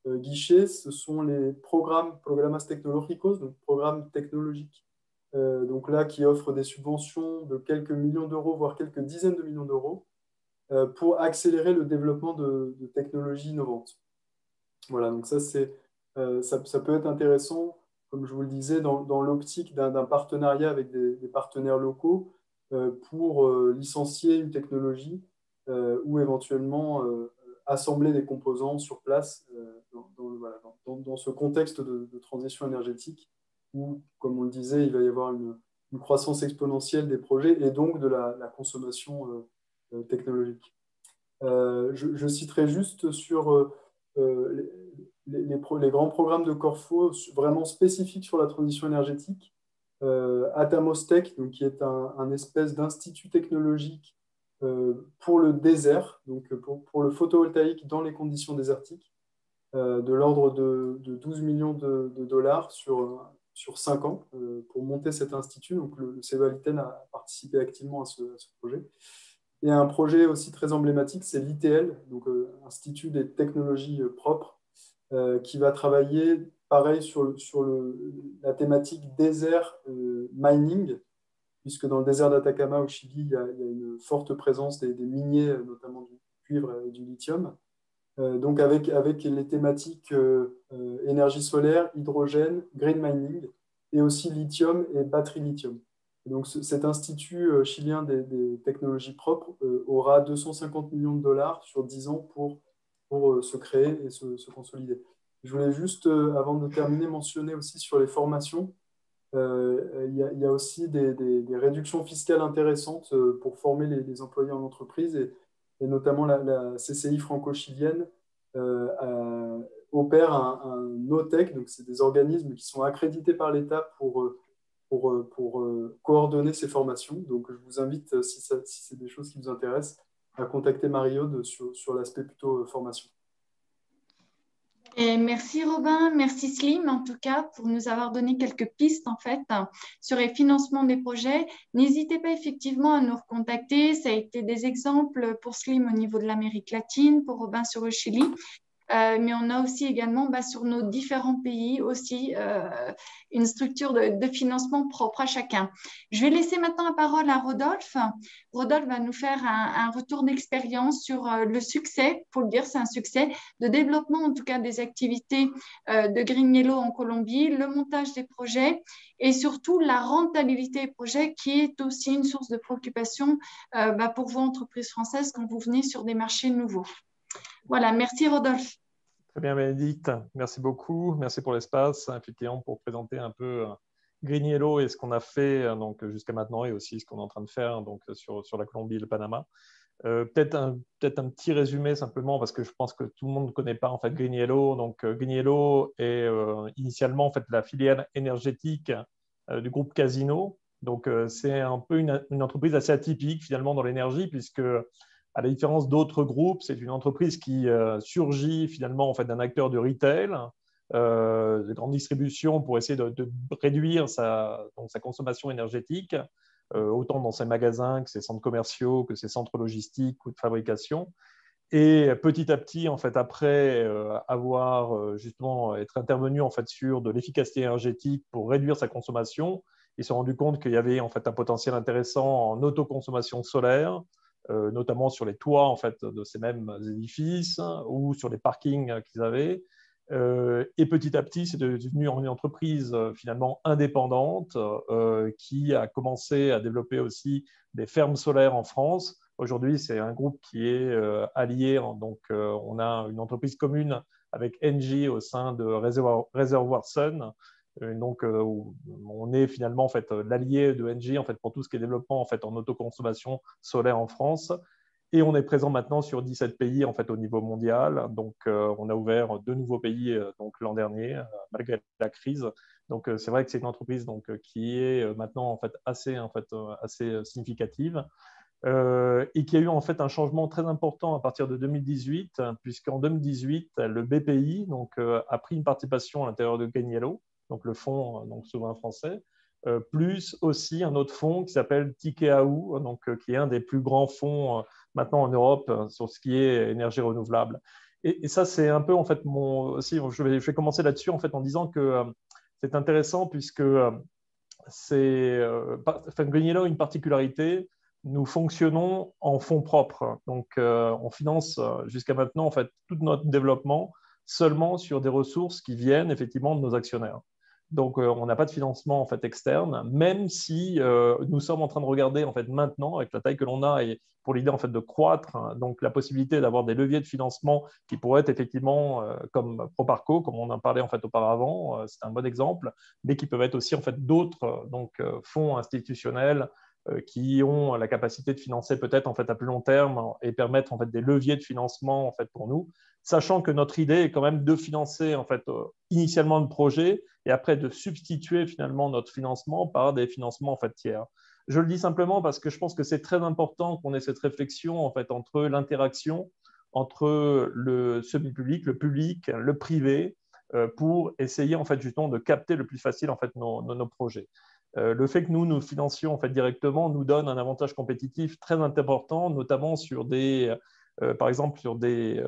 S5: guichet, ce sont les programas tecnológicos, donc programmes technologiques. Donc là, qui offrent des subventions de quelques millions d'euros, voire quelques dizaines de millions d'euros, pour accélérer le développement de technologies innovantes. Voilà, donc ça peut être intéressant, comme je vous le disais, dans l'optique d'un partenariat avec des partenaires locaux pour licencier une technologie ou éventuellement assembler des composants sur place dans ce contexte de transition énergétique où, comme on le disait, il va y avoir une croissance exponentielle des projets et donc de la consommation technologique. Je citerai juste sur les grands programmes de Corfo vraiment spécifiques sur la transition énergétique. Atamostech, donc, qui est un espèce d'institut technologique pour le désert, donc pour le photovoltaïque dans les conditions désertiques, de l'ordre de 12 millions de dollars sur 5 ans pour monter cet institut. Donc, le CEA-Liten a participé activement à ce projet. Et un projet aussi très emblématique, c'est l'ITL, donc Institut des technologies propres, qui va travailler, pareil, sur la thématique désert mining, puisque dans le désert d'Atacama au Chili, il y a une forte présence des miniers, notamment du cuivre et du lithium. Donc avec les thématiques énergie solaire, hydrogène, green mining, et aussi lithium et batterie lithium. Donc, cet institut chilien des technologies propres aura 250 millions de dollars sur 10 ans pour se créer et se consolider. Je voulais juste, avant de terminer, mentionner aussi sur les formations. Il y a aussi des réductions fiscales intéressantes pour former les employés en entreprise et notamment la CCI franco-chilienne opère un OTEC, donc c'est des organismes qui sont accrédités par l'État pour coordonner ces formations. Donc, je vous invite, si c'est des choses qui vous intéressent, à contacter Marie-Aude sur l'aspect plutôt formation.
S3: Et merci Robin, merci Slim en tout cas pour nous avoir donné quelques pistes en fait sur les financements des projets. N'hésitez pas effectivement à nous recontacter. Ça a été des exemples pour Slim au niveau de l'Amérique latine, pour Robin sur le Chili. Mais on a aussi également sur nos différents pays aussi une structure de financement propre à chacun. Je vais laisser maintenant la parole à Rodolphe. Rodolphe va nous faire un retour d'expérience sur le succès, pour le dire, c'est un succès, de développement en tout cas des activités de GreenYellow en Colombie, le montage des projets et surtout la rentabilité des projets qui est aussi une source de préoccupation pour vous, entreprises françaises, quand vous venez sur des marchés nouveaux. Voilà, merci Rodolphe.
S1: Très bien, Bénédicte. Merci beaucoup. Merci pour l'espace, effectivement, pour présenter un peu Green Yellow et ce qu'on a fait donc jusqu'à maintenant et aussi ce qu'on est en train de faire donc sur la Colombie et le Panama. Peut-être un petit résumé simplement parce que je pense que tout le monde ne connaît pas en fait Green Yellow. Donc Green Yellow est initialement en fait la filiale énergétique du groupe Casino. Donc c'est un peu une entreprise assez atypique finalement dans l'énergie puisque à la différence d'autres groupes, c'est une entreprise qui surgit finalement en fait d'un acteur de retail, de grande distribution pour essayer de réduire sa consommation énergétique, autant dans ses magasins que ses centres commerciaux, que ses centres logistiques ou de fabrication. Et petit à petit, en fait, après avoir justement être intervenu en fait sur de l'efficacité énergétique pour réduire sa consommation, ils se sont rendus compte qu'il y avait en fait un potentiel intéressant en autoconsommation solaire, notamment sur les toits en fait de ces mêmes édifices ou sur les parkings qu'ils avaient. Et petit à petit, c'est devenu une entreprise finalement indépendante qui a commencé à développer aussi des fermes solaires en France. Aujourd'hui, c'est un groupe qui est allié. Donc, on a une entreprise commune avec Engie au sein de Reservoir Sun. Donc, on est finalement en fait l'allié de Engie en fait pour tout ce qui est développement en fait en autoconsommation solaire en France. Et on est présent maintenant sur 17 pays en fait, au niveau mondial. Donc, on a ouvert 2 nouveaux pays donc, l'an dernier, malgré la crise. Donc, c'est vrai que c'est une entreprise donc, qui est maintenant en fait, assez significative et qui a eu en fait, un changement très important à partir de 2018, puisqu'en 2018, le BPI donc, a pris une participation à l'intérieur de Green Yellow, donc le fonds donc, souverain français, plus aussi un autre fonds qui s'appelle Tikehau, donc, qui est un des plus grands fonds maintenant en Europe sur ce qui est énergie renouvelable. Et ça, c'est un peu en fait aussi, je vais commencer là-dessus en fait en disant que c'est intéressant puisque Green Yellow a une particularité. Nous fonctionnons en fonds propres, donc on finance jusqu'à maintenant en fait tout notre développement seulement sur des ressources qui viennent effectivement de nos actionnaires. Donc, on n'a pas de financement en fait externe, même si nous sommes en train de regarder en fait maintenant avec la taille que l'on a et pour l'idée en fait de croître, hein, donc la possibilité d'avoir des leviers de financement qui pourraient être effectivement comme Proparco, comme on en parlait en fait auparavant, c'est un bon exemple, mais qui peuvent être aussi en fait d'autres fonds institutionnels qui ont la capacité de financer peut-être en fait à plus long terme et permettre en fait des leviers de financement en fait pour nous, sachant que notre idée est quand même de financer en fait initialement le projet et après de substituer finalement notre financement par des financements en fait tiers. Je le dis simplement parce que je pense que c'est très important qu'on ait cette réflexion en fait entre l'interaction entre le semi-public, le public, le privé, pour essayer en fait justement de capter le plus facile en fait nos projets. Le fait que nous financions en fait directement nous donne un avantage compétitif très important, notamment sur par exemple sur des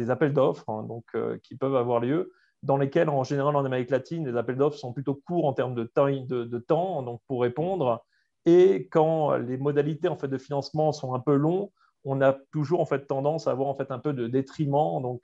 S1: appels d'offres hein, donc, qui peuvent avoir lieu, dans lesquels en général en Amérique latine, les appels d'offres sont plutôt courts en termes de temps donc pour répondre. Et quand les modalités en fait, de financement sont un peu longs, on a toujours en fait, tendance à avoir en fait, un peu de détriment donc,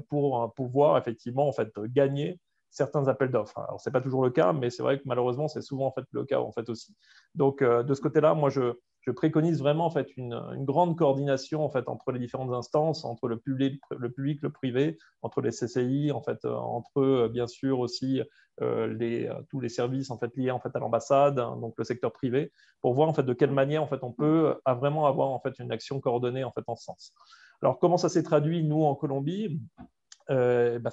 S1: pour pouvoir effectivement en fait, gagner certains appels d'offres. Alors, ce n'est pas toujours le cas, mais c'est vrai que malheureusement, c'est souvent en fait, le cas en fait, aussi. Donc, de ce côté-là, moi, je préconise vraiment en fait, une grande coordination en fait, entre les différentes instances, entre le public, le privé, entre les CCI, en fait, entre bien sûr aussi tous les services en fait, liés en fait, à l'ambassade, hein, donc le secteur privé, pour voir en fait, de quelle manière en fait, on peut vraiment avoir en fait, une action coordonnée en, fait, en ce sens. Alors, comment ça s'est traduit, nous, en Colombie ? Ça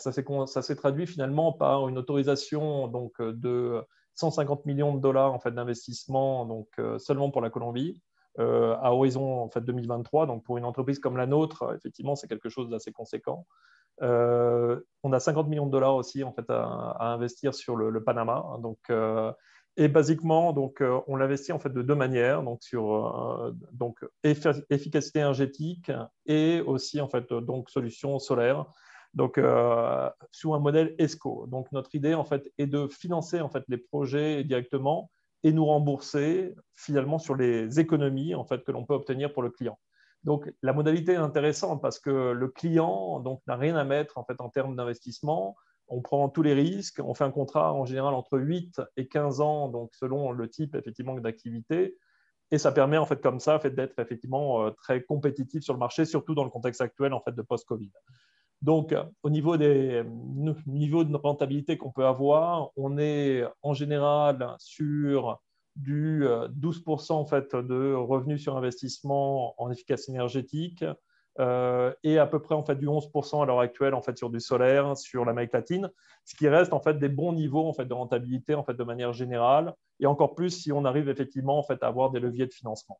S1: s'est traduit finalement par une autorisation donc, de 150 millions de dollars en fait, d'investissement donc, seulement pour la Colombie à horizon en fait, 2023. Donc pour une entreprise comme la nôtre, effectivement, c'est quelque chose d'assez conséquent. On a 50 millions de dollars aussi en fait, à investir sur le Panama. Donc, et basiquement, donc, on l'investit en fait, de 2 manières, donc, sur donc, efficacité énergétique et aussi en fait, donc, solutions solaires. Donc, sous un modèle ESCO. Donc, notre idée, en fait, est de financer en fait, les projets directement et nous rembourser finalement sur les économies en fait, que l'on peut obtenir pour le client. Donc, la modalité est intéressante parce que le client donc, n'a rien à mettre en, fait, en termes d'investissement. On prend tous les risques. On fait un contrat en général entre 8 et 15 ans, donc selon le type effectivement, d'activité. Et ça permet en fait, comme ça en fait, d'être effectivement très compétitif sur le marché, surtout dans le contexte actuel en fait, de post-Covid. Donc, au niveau des niveaux de rentabilité qu'on peut avoir, on est en général sur du 12% en fait, de revenus sur investissement en efficacité énergétique et à peu près en fait, du 11% à l'heure actuelle en fait, sur du solaire, sur l'Amérique latine, ce qui reste en fait, des bons niveaux en fait, de rentabilité en fait, de manière générale, et encore plus si on arrive effectivement en fait, à avoir des leviers de financement.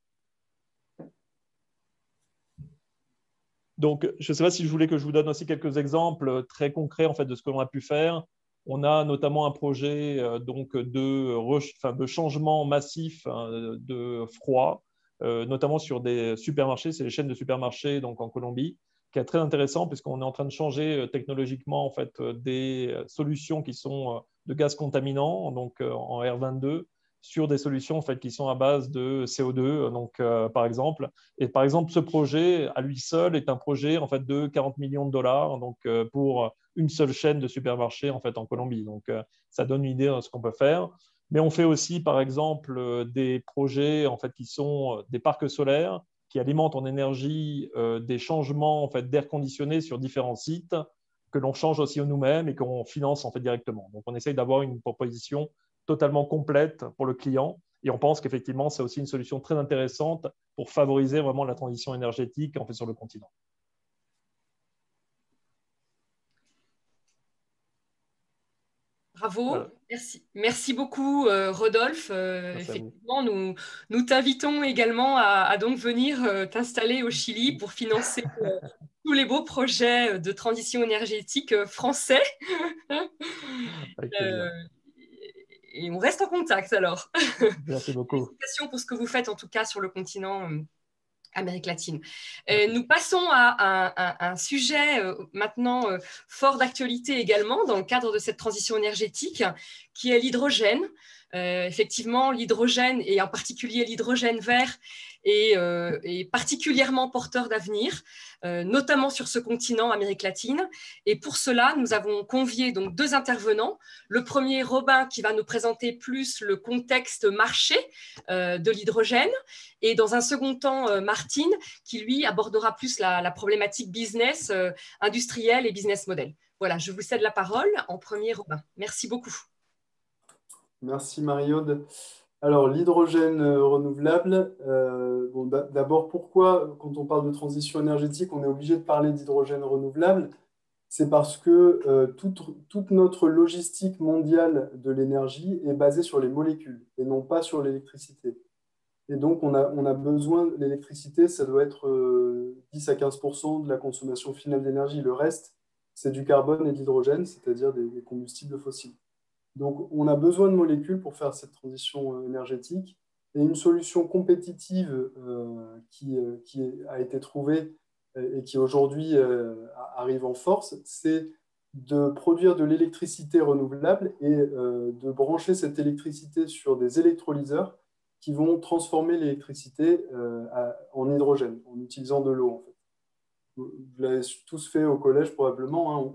S1: Donc, je ne sais pas si je voulais que je vous donne aussi quelques exemples très concrets en fait, de ce que l'on a pu faire. On a notamment un projet donc de changement massif de froid, notamment sur des supermarchés, c'est les chaînes de supermarchés donc en Colombie, qui est très intéressant puisqu'on est en train de changer technologiquement en fait, des solutions qui sont de gaz contaminants, donc en R22, sur des solutions en fait, qui sont à base de CO2, donc, par exemple. Et par exemple, ce projet, à lui seul, est un projet en fait, de 40 millions de dollars donc, pour une seule chaîne de supermarchés en, fait, en Colombie. Donc, ça donne une idée de ce qu'on peut faire. Mais on fait aussi, par exemple, des projets en fait, qui sont des parcs solaires qui alimentent en énergie des changements en fait, d'air conditionné sur différents sites que l'on change aussi nous-mêmes et qu'on finance en fait, directement. Donc, on essaye d'avoir une proposition totalement complète pour le client. Et on pense qu'effectivement, c'est aussi une solution très intéressante pour favoriser vraiment la transition énergétique en fait, sur le continent.
S2: Bravo, voilà. Merci beaucoup Rodolphe. Effectivement, nous t'invitons également à donc venir t'installer au Chili pour financer tous les beaux projets de transition énergétique français. Et on reste en contact alors.
S1: Merci beaucoup.
S2: Félicitations pour ce que vous faites en tout cas sur le continent Amérique latine. Nous passons à un sujet maintenant fort d'actualité également dans le cadre de cette transition énergétique qui est l'hydrogène. Effectivement, l'hydrogène et en particulier l'hydrogène vert est particulièrement porteur d'avenir, notamment sur ce continent, Amérique latine. Et pour cela, nous avons convié donc 2 intervenants. Le premier, Robin, qui va nous présenter plus le contexte marché de l'hydrogène. Et dans un second temps, Martine, qui lui abordera plus la problématique business, industrielle et business model. Voilà, je vous cède la parole. En premier, Robin. Merci beaucoup.
S5: Merci Marie-Aude. Alors, l'hydrogène renouvelable, bon, d'abord, pourquoi, quand on parle de transition énergétique, on est obligé de parler d'hydrogène renouvelable? C'est parce que toute notre logistique mondiale de l'énergie est basée sur les molécules et non pas sur l'électricité. Et donc, on a besoin de l'électricité, ça doit être 10 à 15% de la consommation finale d'énergie. Le reste, c'est du carbone et de l'hydrogène, c'est-à-dire des combustibles fossiles. Donc, on a besoin de molécules pour faire cette transition énergétique. Et une solution compétitive qui a été trouvée et qui aujourd'hui arrive en force, c'est de produire de l'électricité renouvelable et de brancher cette électricité sur des électrolyseurs qui vont transformer l'électricité en hydrogène, en utilisant de l'eau, en fait. Vous l'avez tous fait au collège, probablement. Hein.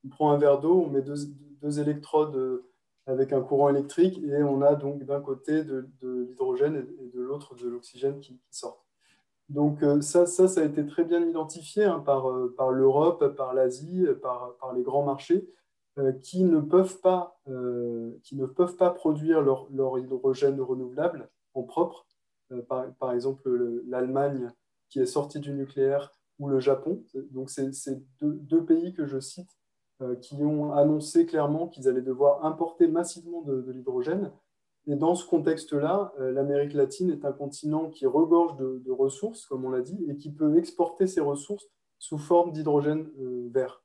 S5: On prend un verre d'eau, on met deux électrodes avec un courant électrique et on a donc d'un côté de l'hydrogène et de l'autre de l'oxygène qui sortent. Donc ça a été très bien identifié hein, par l'Europe, par l'Asie, par les grands marchés qui ne peuvent pas produire leur hydrogène renouvelable en propre. Par exemple, l'Allemagne qui est sortie du nucléaire ou le Japon. Donc c'est deux pays que je cite qui ont annoncé clairement qu'ils allaient devoir importer massivement de l'hydrogène. Et dans ce contexte-là, l'Amérique latine est un continent qui regorge de ressources, comme on l'a dit, et qui peut exporter ces ressources sous forme d'hydrogène vert.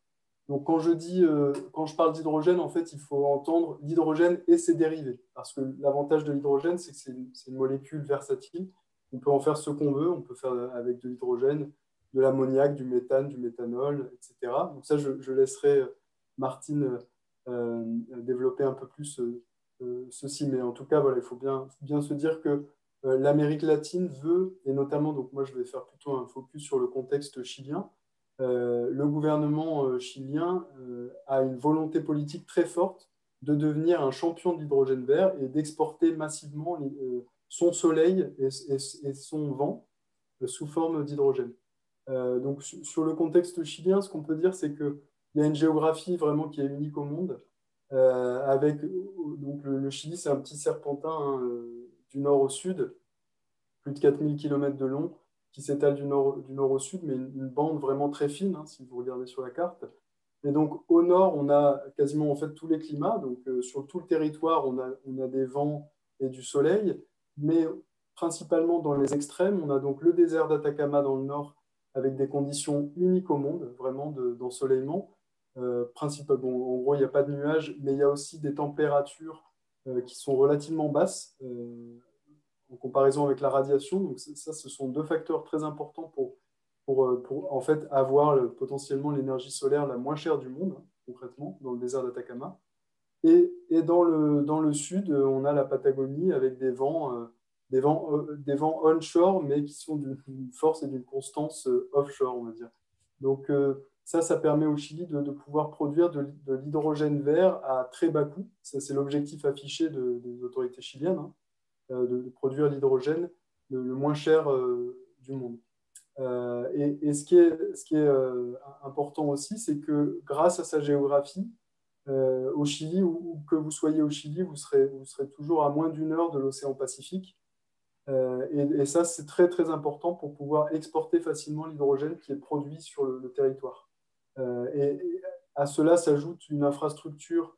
S5: Donc quand je parle d'hydrogène, en fait, il faut entendre l'hydrogène et ses dérivés. Parce que l'avantage de l'hydrogène, c'est que c'est une molécule versatile. On peut en faire ce qu'on veut. On peut faire avec de l'hydrogène, de l'ammoniac, du méthane, du méthanol, etc. Donc ça, je laisserai Martine développer un peu plus ceci. Mais en tout cas, voilà, il faut bien se dire que l'Amérique latine veut, et notamment, donc moi je vais faire plutôt un focus sur le contexte chilien, le gouvernement chilien a une volonté politique très forte de devenir un champion de l'hydrogène vert et d'exporter massivement son soleil et son vent sous forme d'hydrogène. Donc, sur le contexte chilien, ce qu'on peut dire, c'est qu'il y a une géographie vraiment qui est unique au monde. Donc le Chili, c'est un petit serpentin hein, du nord au sud, plus de 4000 km de long, qui s'étale du nord au sud, mais une bande vraiment très fine, hein, si vous regardez sur la carte. Et donc, au nord, on a quasiment en fait tous les climats. Donc, sur tout le territoire, on a des vents et du soleil. Mais principalement dans les extrêmes, on a donc le désert d'Atacama dans le nord, avec des conditions uniques au monde, vraiment d'ensoleillement. Principalement, en gros, il n'y a pas de nuages, mais il y a aussi des températures qui sont relativement basses en comparaison avec la radiation. Donc, ça, ce sont deux facteurs très importants pour en fait avoir potentiellement l'énergie solaire la moins chère du monde, hein, concrètement, dans le désert d'Atacama. Et dans le sud, on a la Patagonie avec des vents onshore, mais qui sont d'une force et d'une constance offshore, on va dire. Donc ça permet au Chili de pouvoir produire de l'hydrogène vert à très bas coût. Ça, c'est l'objectif affiché des autorités chiliennes, hein, de produire l'hydrogène le moins cher du monde. Et ce qui est important aussi, c'est que grâce à sa géographie, au Chili, ou que vous soyez au Chili, vous serez toujours à moins d'une heure de l'océan Pacifique. Et ça, c'est très, très important pour pouvoir exporter facilement l'hydrogène qui est produit sur le territoire. Et à cela s'ajoute une infrastructure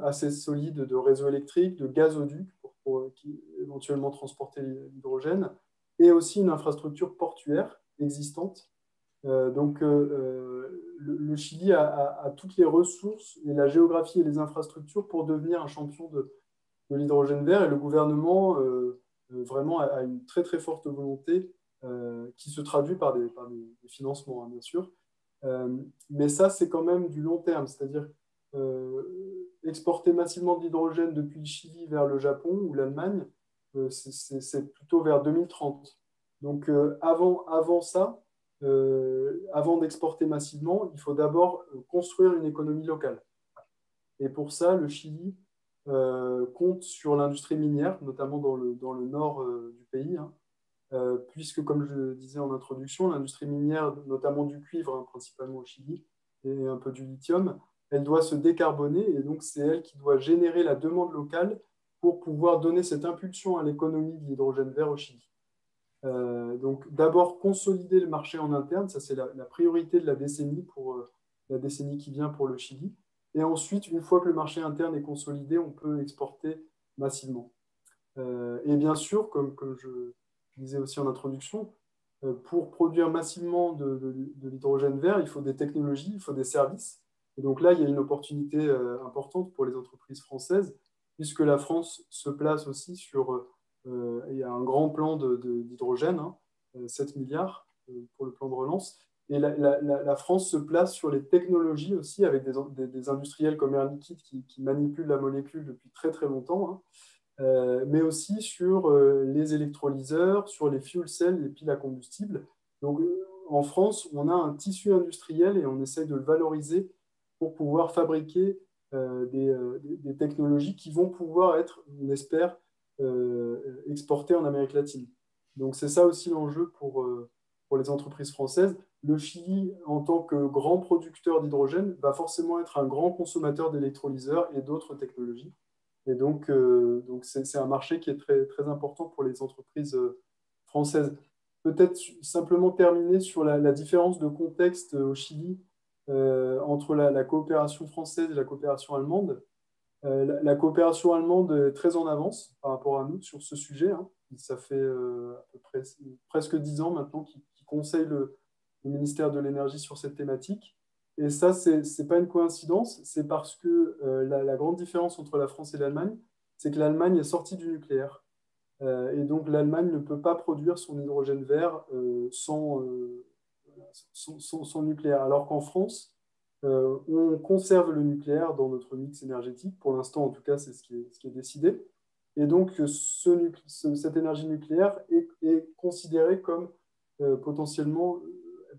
S5: assez solide de réseau électrique, de gazoducs pour éventuellement transporter l'hydrogène, et aussi une infrastructure portuaire existante. Donc, le Chili a toutes les ressources et la géographie et les infrastructures pour devenir un champion de l'hydrogène vert. Et le gouvernement vraiment a une très, très forte volonté qui se traduit par des financements, hein, bien sûr. Mais ça, c'est quand même du long terme. C'est-à-dire exporter massivement de l'hydrogène depuis le Chili vers le Japon ou l'Allemagne, c'est plutôt vers 2030. Donc, avant ça, avant d'exporter massivement, il faut d'abord construire une économie locale. Et pour ça, le Chili compte sur l'industrie minière, notamment dans le nord du pays, hein, puisque, comme je le disais en introduction, l'industrie minière, notamment du cuivre, hein, principalement au Chili, et un peu du lithium, elle doit se décarboner, et donc c'est elle qui doit générer la demande locale pour pouvoir donner cette impulsion à l'économie de l'hydrogène vert au Chili. Donc d'abord consolider le marché en interne, ça c'est la priorité de la décennie pour la décennie qui vient pour le Chili. Et ensuite, une fois que le marché interne est consolidé, on peut exporter massivement. Et bien sûr, comme je disais aussi en introduction, pour produire massivement de l'hydrogène vert, il faut des technologies, il faut des services. Et donc là, il y a une opportunité importante pour les entreprises françaises, puisque la France se place aussi sur il y a un grand plan d'hydrogène, hein, 7 milliards pour le plan de relance. Et la France se place sur les technologies aussi, avec des industriels comme Air Liquide qui manipulent la molécule depuis très très longtemps, hein, mais aussi sur les électrolyseurs, sur les fuel cells, les piles à combustible. Donc en France, on a un tissu industriel et on essaie de le valoriser pour pouvoir fabriquer des technologies qui vont pouvoir être, on espère, exportées en Amérique latine. Donc c'est ça aussi l'enjeu pour les entreprises françaises. Le Chili, en tant que grand producteur d'hydrogène, va forcément être un grand consommateur d'électrolyseurs et d'autres technologies. Et donc c'est un marché qui est très, très important pour les entreprises françaises. Peut-être simplement terminer sur la différence de contexte au Chili entre la coopération française et la coopération allemande. La coopération allemande est très en avance par rapport à nous sur ce sujet, hein. Ça fait à peu près presque 10 ans maintenant qu'ils conseillent le ministère de l'Énergie sur cette thématique. Et ça, ce n'est pas une coïncidence, c'est parce que la grande différence entre la France et l'Allemagne, c'est que l'Allemagne est sortie du nucléaire. Et donc l'Allemagne ne peut pas produire son hydrogène vert sans nucléaire. Alors qu'en France, on conserve le nucléaire dans notre mix énergétique. Pour l'instant, en tout cas, c'est ce qui est décidé. Et donc, cette énergie nucléaire est considérée comme potentiellement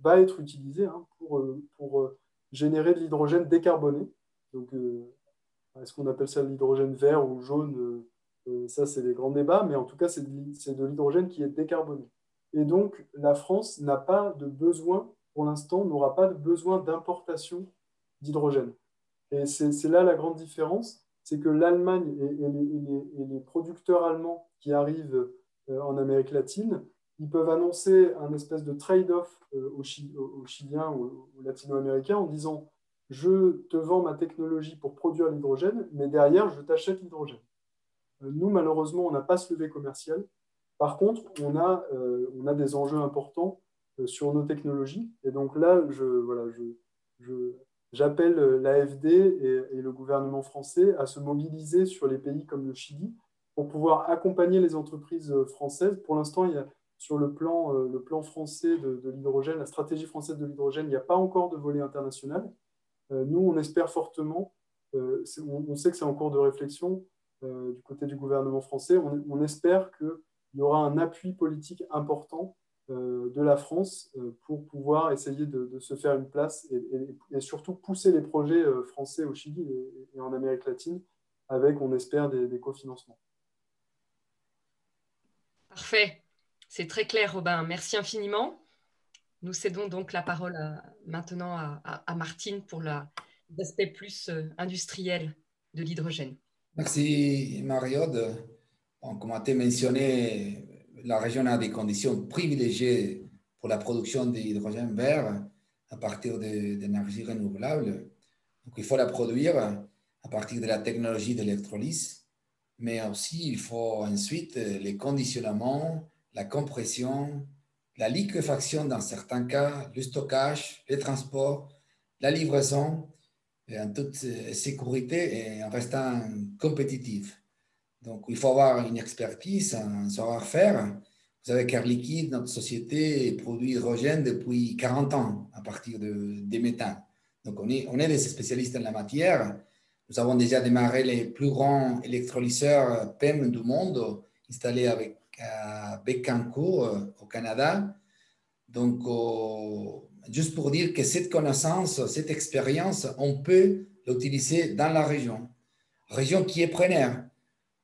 S5: va être utilisée, hein, pour générer de l'hydrogène décarboné. Donc, est-ce qu'on appelle ça l'hydrogène vert ou jaune? Ça, c'est des grands débats, mais en tout cas, c'est de l'hydrogène qui est décarboné. Et donc, la France n'a pas de besoin, pour l'instant, n'aura pas de besoin d'importation d'hydrogène. Et c'est là la grande différence, c'est que l'Allemagne et les producteurs allemands qui arrivent en Amérique latine, ils peuvent annoncer un espèce de trade-off aux Chiliens ou aux Latino-Américains en disant « Je te vends ma technologie pour produire l'hydrogène, mais derrière, je t'achète l'hydrogène. » Nous, malheureusement, on n'a pas ce levier commercial. Par contre, on a des enjeux importants sur nos technologies. Et donc là, j'appelle l'AFD et le gouvernement français à se mobiliser sur les pays comme le Chili pour pouvoir accompagner les entreprises françaises. Pour l'instant, sur le plan français de l'hydrogène, la stratégie française de l'hydrogène, il n'y a pas encore de volet international. Nous, on espère fortement, on sait que c'est en cours de réflexion du côté du gouvernement français, on espère qu'il y aura un appui politique important de la France pour pouvoir essayer de se faire une place et surtout pousser les projets français au Chili et en Amérique latine avec, on espère, des cofinancements.
S2: Parfait. C'est très clair, Robin. Merci infiniment. Nous cédons donc la parole maintenant à Martine pour l'aspect plus industriel de l'hydrogène.
S6: Merci, Mariode. Bon, comme tu as mentionné, la région a des conditions privilégiées pour la production d'hydrogène vert à partir d'énergies renouvelables. Donc, il faut la produire à partir de la technologie d'électrolyse, mais aussi il faut ensuite les conditionnements, la compression, la liquéfaction dans certains cas, le stockage, le transport, la livraison, en toute sécurité et en restant compétitif. Donc, il faut avoir une expertise, un savoir-faire. Vous savez qu'Air Liquide, notre société, produit hydrogène depuis 40 ans à partir des méthanes. Donc, on est des spécialistes en la matière. Nous avons déjà démarré les plus grands électrolyseurs PEM du monde, installés à Bécancour, au Canada. Donc, juste pour dire que cette connaissance, cette expérience, on peut l'utiliser dans la région qui est preneur.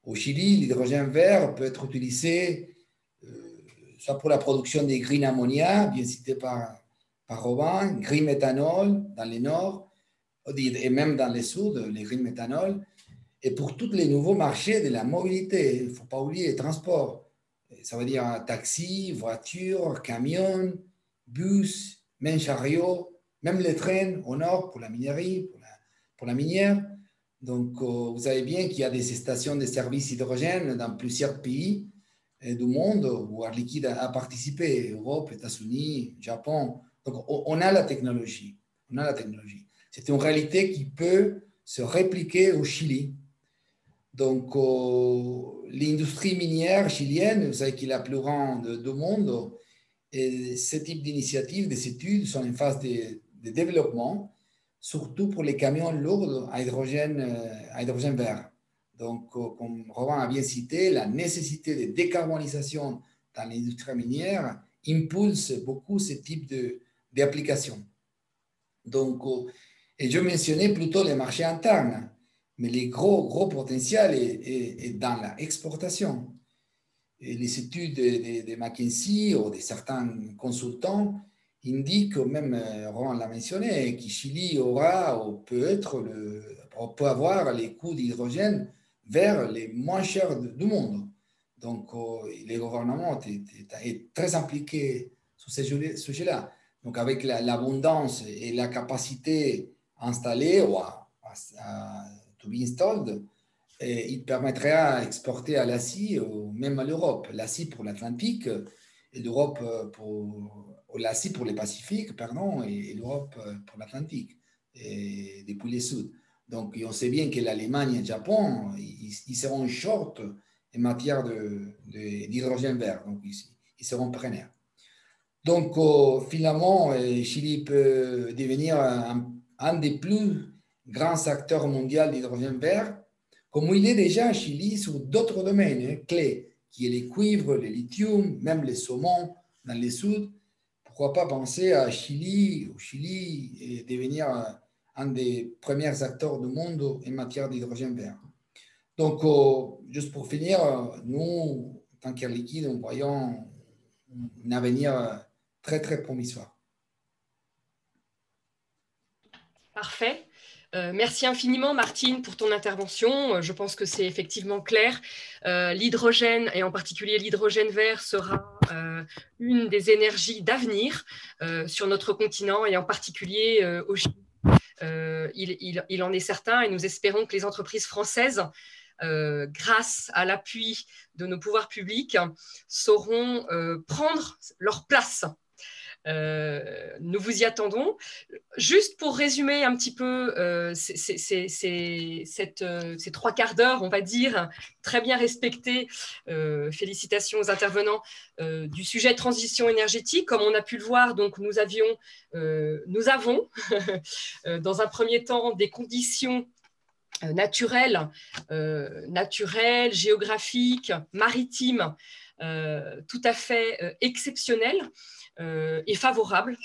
S6: Au Chili, l'hydrogène vert peut être utilisé soit pour la production des green ammonia, bien cité par Robin, green méthanol dans le nord, et même dans le sud, les green méthanol, et pour tous les nouveaux marchés de la mobilité. Il ne faut pas oublier les transports. Ça veut dire taxi, voiture, camion, bus, même chariot, même les trains au nord pour la minerie, pour la minière. Donc, vous savez bien qu'il y a des stations de service hydrogène dans plusieurs pays du monde où Air Liquide a participé, Europe, États-Unis, Japon. Donc, on a la technologie. On a la technologie. C'est une réalité qui peut se répliquer au Chili. Donc, l'industrie minière chilienne, vous savez qu'il est la plus grande du monde, et ce type d'initiatives, des études sont en phase de développement, surtout pour les camions lourds à hydrogène vert. Donc, comme Robin a bien cité, la nécessité de décarbonisation dans l'industrie minière impulse beaucoup ce type d'applications. Donc, et je mentionnais plutôt les marchés internes, mais le gros potentiel est dans l'exportation. Et les études de McKinsey ou de certains consultants indiquent, même Roland l'a mentionné, que Chili aura ou peut avoir les coûts d'hydrogène vers les moins chers du monde. Donc, le gouvernement est très impliqué sur ces sujets-là. Donc, avec l'abondance et la capacité installée ou to be installed, il permettrait d'exporter à l'Asie ou même à l'Europe. L'Asie pour l'Atlantique et l'Europe l'Asie pour le Pacifique, pardon, et l'Europe pour l'Atlantique, depuis le sud. Donc, on sait bien que l'Allemagne et le Japon, ils seront short en matière d'hydrogène vert. Donc, ils seront preneurs. Donc, finalement, Chili peut devenir un des plus grands acteurs mondiaux d'hydrogène vert, comme il est déjà à Chili sur d'autres domaines clés, qui est le cuivre, le lithium, même les saumons dans le sud. Pourquoi pas penser au Chili et devenir un des premiers acteurs du monde en matière d'hydrogène vert. Donc, juste pour finir, nous, en tant qu'Air Liquide, nous voyons un avenir très, très promisoire.
S2: Parfait. Merci infiniment, Martine, pour ton intervention. Je pense que c'est effectivement clair. L'hydrogène, et en particulier l'hydrogène vert, sera une des énergies d'avenir sur notre continent et en particulier au Chili. Il en est certain et nous espérons que les entreprises françaises, grâce à l'appui de nos pouvoirs publics, sauront prendre leur place. Nous vous y attendons. Juste pour résumer un petit peu ces 3 quarts d'heure, on va dire, très bien respectés, félicitations aux intervenants, du sujet transition énergétique. Comme on a pu le voir, donc, nous avons dans un premier temps des conditions naturelles, géographiques, maritimes, tout à fait exceptionnelles et favorable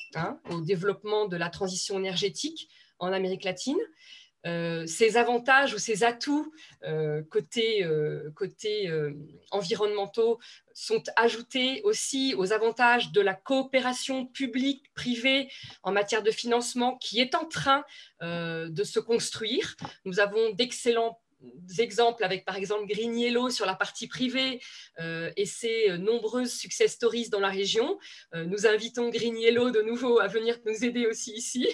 S2: au développement de la transition énergétique en Amérique latine. Ces avantages ou ces atouts côté environnementaux sont ajoutés aussi aux avantages de la coopération publique-privée en matière de financement qui est en train de se construire. Nous avons d'excellents exemples avec par exemple Green Yellow sur la partie privée et ses nombreuses success stories dans la région. Nous invitons Green Yellow de nouveau à venir nous aider aussi ici.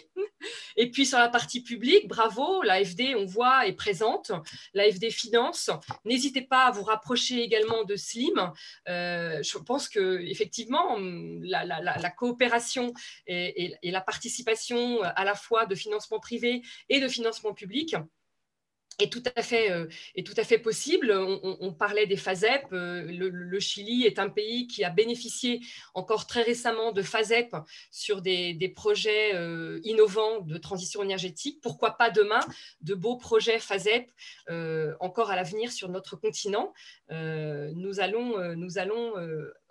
S2: Et puis sur la partie publique, bravo, l'AFD on voit est présente, l'AFD Finance. N'hésitez pas à vous rapprocher également de Slim. Je pense que effectivement la coopération et la participation à la fois de financement privé et de financement public est tout à fait possible. On parlait des FASEP. Le Chili est un pays qui a bénéficié encore très récemment de FASEP sur des projets innovants de transition énergétique. Pourquoi pas demain de beaux projets FASEP encore à l'avenir sur notre continent. Nous allons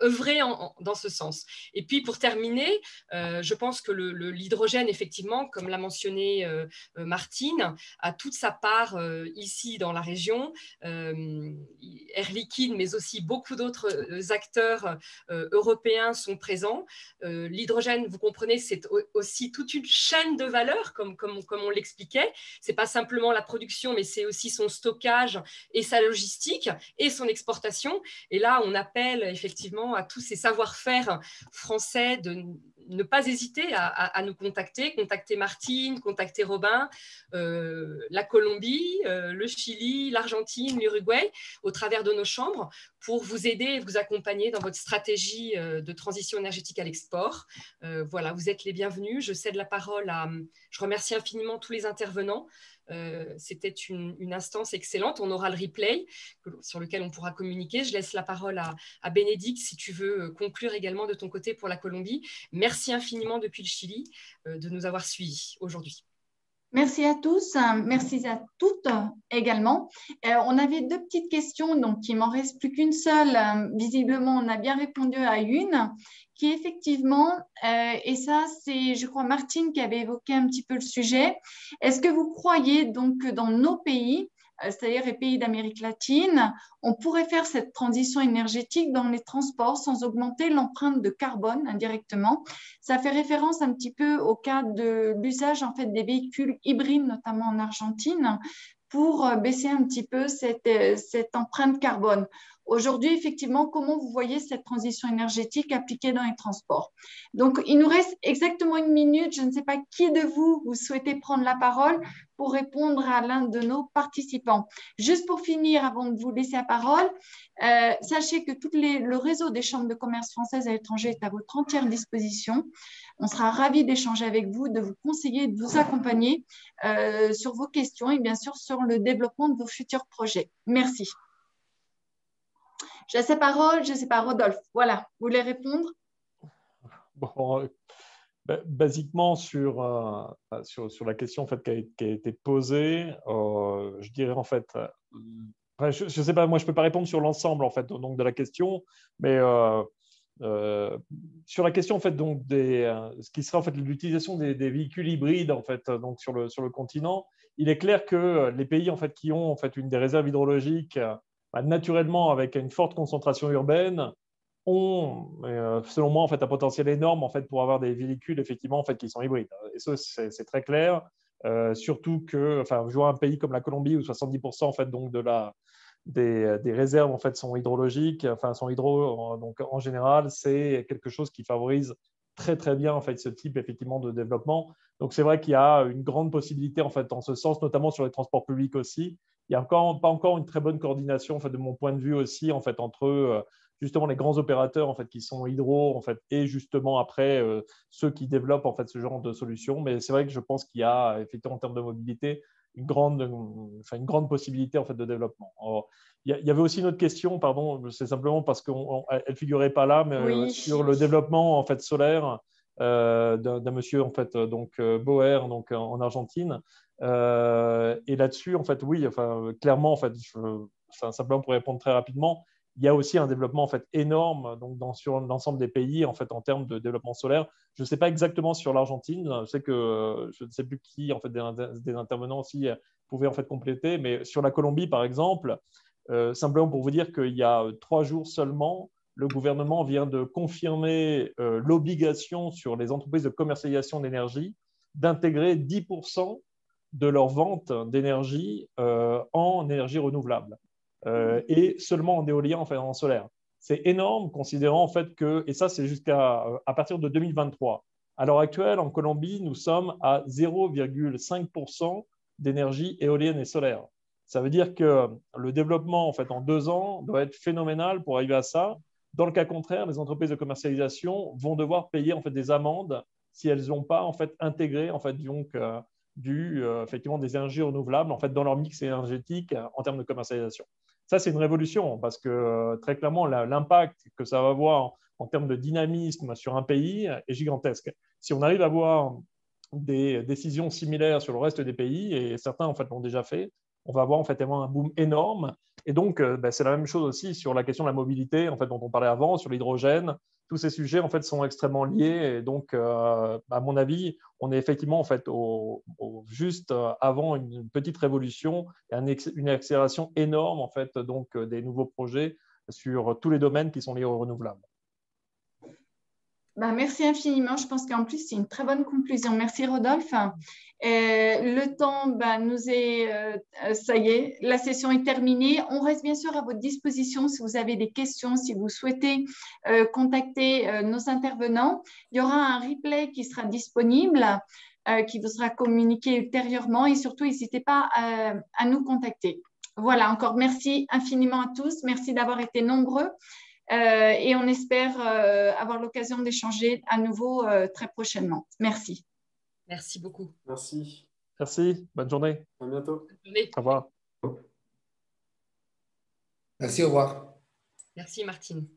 S2: œuvrer dans ce sens. Et puis pour terminer, je pense que l'hydrogène, effectivement, comme l'a mentionné Martine, a toute sa part ici dans la région. Air Liquide, mais aussi beaucoup d'autres acteurs européens sont présents. L'hydrogène, vous comprenez, c'est aussi toute une chaîne de valeur, comme on l'expliquait. Ce n'est pas simplement la production, mais c'est aussi son stockage et sa logistique et son exportation. Et là, on appelle effectivement à tous ces savoir-faire français de ne pas hésiter à nous contacter Martine, contacter Robin, la Colombie, le Chili, l'Argentine, l'Uruguay, au travers de nos chambres, pour vous aider et vous accompagner dans votre stratégie de transition énergétique à l'export. Voilà, vous êtes les bienvenus. Je cède la parole je remercie infiniment tous les intervenants. C'était une instance excellente. On aura le replay sur lequel on pourra communiquer. Je laisse la parole à Bénédicte si tu veux conclure également de ton côté pour la Colombie. Merci infiniment depuis le Chili de nous avoir suivis aujourd'hui.
S3: Merci à tous, merci à toutes également. On avait 2 petites questions, donc il m'en reste plus qu'une seule. Visiblement, on a bien répondu à une, qui effectivement, et ça c'est, je crois, Martine qui avait évoqué un petit peu le sujet. Est-ce que vous croyez donc que dans nos pays, c'est-à-dire les pays d'Amérique latine, on pourrait faire cette transition énergétique dans les transports sans augmenter l'empreinte de carbone indirectement? Ça fait référence un petit peu au cas de l'usage en fait, des véhicules hybrides, notamment en Argentine, pour baisser un petit peu cette empreinte carbone. Aujourd'hui, effectivement, comment vous voyez cette transition énergétique appliquée dans les transports? Donc, il nous reste exactement 1 minute. Je ne sais pas qui de vous souhaitez prendre la parole pour répondre à l'un de nos participants. Juste pour finir, avant de vous laisser la parole, sachez que le réseau des chambres de commerce françaises à l'étranger est à votre entière disposition. On sera ravis d'échanger avec vous, de vous conseiller, de vous accompagner sur vos questions et bien sûr sur le développement de vos futurs projets. Merci. Je laisse la parole, je ne sais pas, Rodolphe. Voilà, vous voulez répondre?
S1: Bon, basiquement, sur la question en fait, qui a été posée, je dirais en fait, je ne sais pas, moi je ne peux pas répondre sur l'ensemble en fait, donc, de la question, mais sur la question en fait, donc, ce qui serait en fait, l'utilisation des véhicules hybrides en fait, donc, sur le continent, il est clair que les pays en fait, qui ont en fait, une des réserves hydrologiques naturellement avec une forte concentration urbaine, ont, selon moi, en fait, un potentiel énorme en fait, pour avoir des véhicules effectivement, en fait, qui sont hybrides. Et ça, c'est très clair. Surtout que, enfin, je vois un pays comme la Colombie où 70% en fait, donc, des réserves en fait, sont hydrologiques, enfin, sont hydro. Donc, en général, c'est quelque chose qui favorise très, très bien en fait, ce type effectivement, de développement. Donc, c'est vrai qu'il y a une grande possibilité en fait, en ce sens, notamment sur les transports publics aussi. Il n'y a pas encore une très bonne coordination en fait, de mon point de vue aussi en fait, entre justement les grands opérateurs en fait, qui sont hydro en fait, et justement après ceux qui développent en fait, ce genre de solutions. Mais c'est vrai que je pense qu'il y a effectivement en termes de mobilité une grande possibilité en fait, de développement. Alors, il y avait aussi une autre question, pardon, c'est simplement parce qu'elle ne figurait pas là, mais
S3: Oui.
S1: sur le développement en fait, solaire d'un monsieur en fait, donc, Boer donc, en Argentine. Et là-dessus, en fait, oui, enfin, clairement, en fait, simplement pour répondre très rapidement, il y a aussi un développement en fait, énorme donc, sur l'ensemble des pays en, fait, en termes de développement solaire. Je ne sais pas exactement sur l'Argentine. Je sais que je ne sais plus qui en fait, des intervenants aussi pouvaient en fait, compléter. Mais sur la Colombie, par exemple, simplement pour vous dire qu'il y a 3 jours seulement, le gouvernement vient de confirmer l'obligation sur les entreprises de commercialisation d'énergie d'intégrer 10% de leur vente d'énergie en énergie renouvelable et seulement en éolien, enfin en solaire. C'est énorme considérant en fait que, et ça c'est jusqu'à à partir de 2023. À l'heure actuelle, en Colombie, nous sommes à 0,5% d'énergie éolienne et solaire. Ça veut dire que le développement en fait en 2 ans doit être phénoménal pour arriver à ça. Dans le cas contraire, les entreprises de commercialisation vont devoir payer en fait des amendes si elles n'ont pas en fait intégré en fait donc effectivement des énergies renouvelables en fait dans leur mix énergétique en termes de commercialisation. Ça, c'est une révolution parce que très clairement, l'impact que ça va avoir en termes de dynamisme sur un pays est gigantesque. Si on arrive à avoir des décisions similaires sur le reste des pays, et certains en fait l'ont déjà fait, on va avoir en fait un boom énorme. Et donc, c'est la même chose aussi sur la question de la mobilité, en fait, dont on parlait avant, sur l'hydrogène. Tous ces sujets en fait sont extrêmement liés. Et donc, à mon avis, on est effectivement en fait juste avant une petite révolution et une accélération énorme en fait donc des nouveaux projets sur tous les domaines qui sont liés aux renouvelables.
S3: Ben, merci infiniment. Je pense qu'en plus, c'est une très bonne conclusion. Merci, Rodolphe. Le temps nous est, ça y est, la session est terminée. On reste bien sûr à votre disposition si vous avez des questions, si vous souhaitez contacter nos intervenants. Il y aura un replay qui sera disponible, qui vous sera communiqué ultérieurement et surtout, n'hésitez pas à nous contacter. Voilà, encore merci infiniment à tous. Merci d'avoir été nombreux. Et on espère avoir l'occasion d'échanger à nouveau très prochainement. Merci.
S2: Merci beaucoup.
S5: Merci.
S1: Merci, bonne journée.
S5: À bientôt.
S2: Bonne journée.
S1: Au revoir.
S6: Merci, au revoir.
S2: Merci Martine.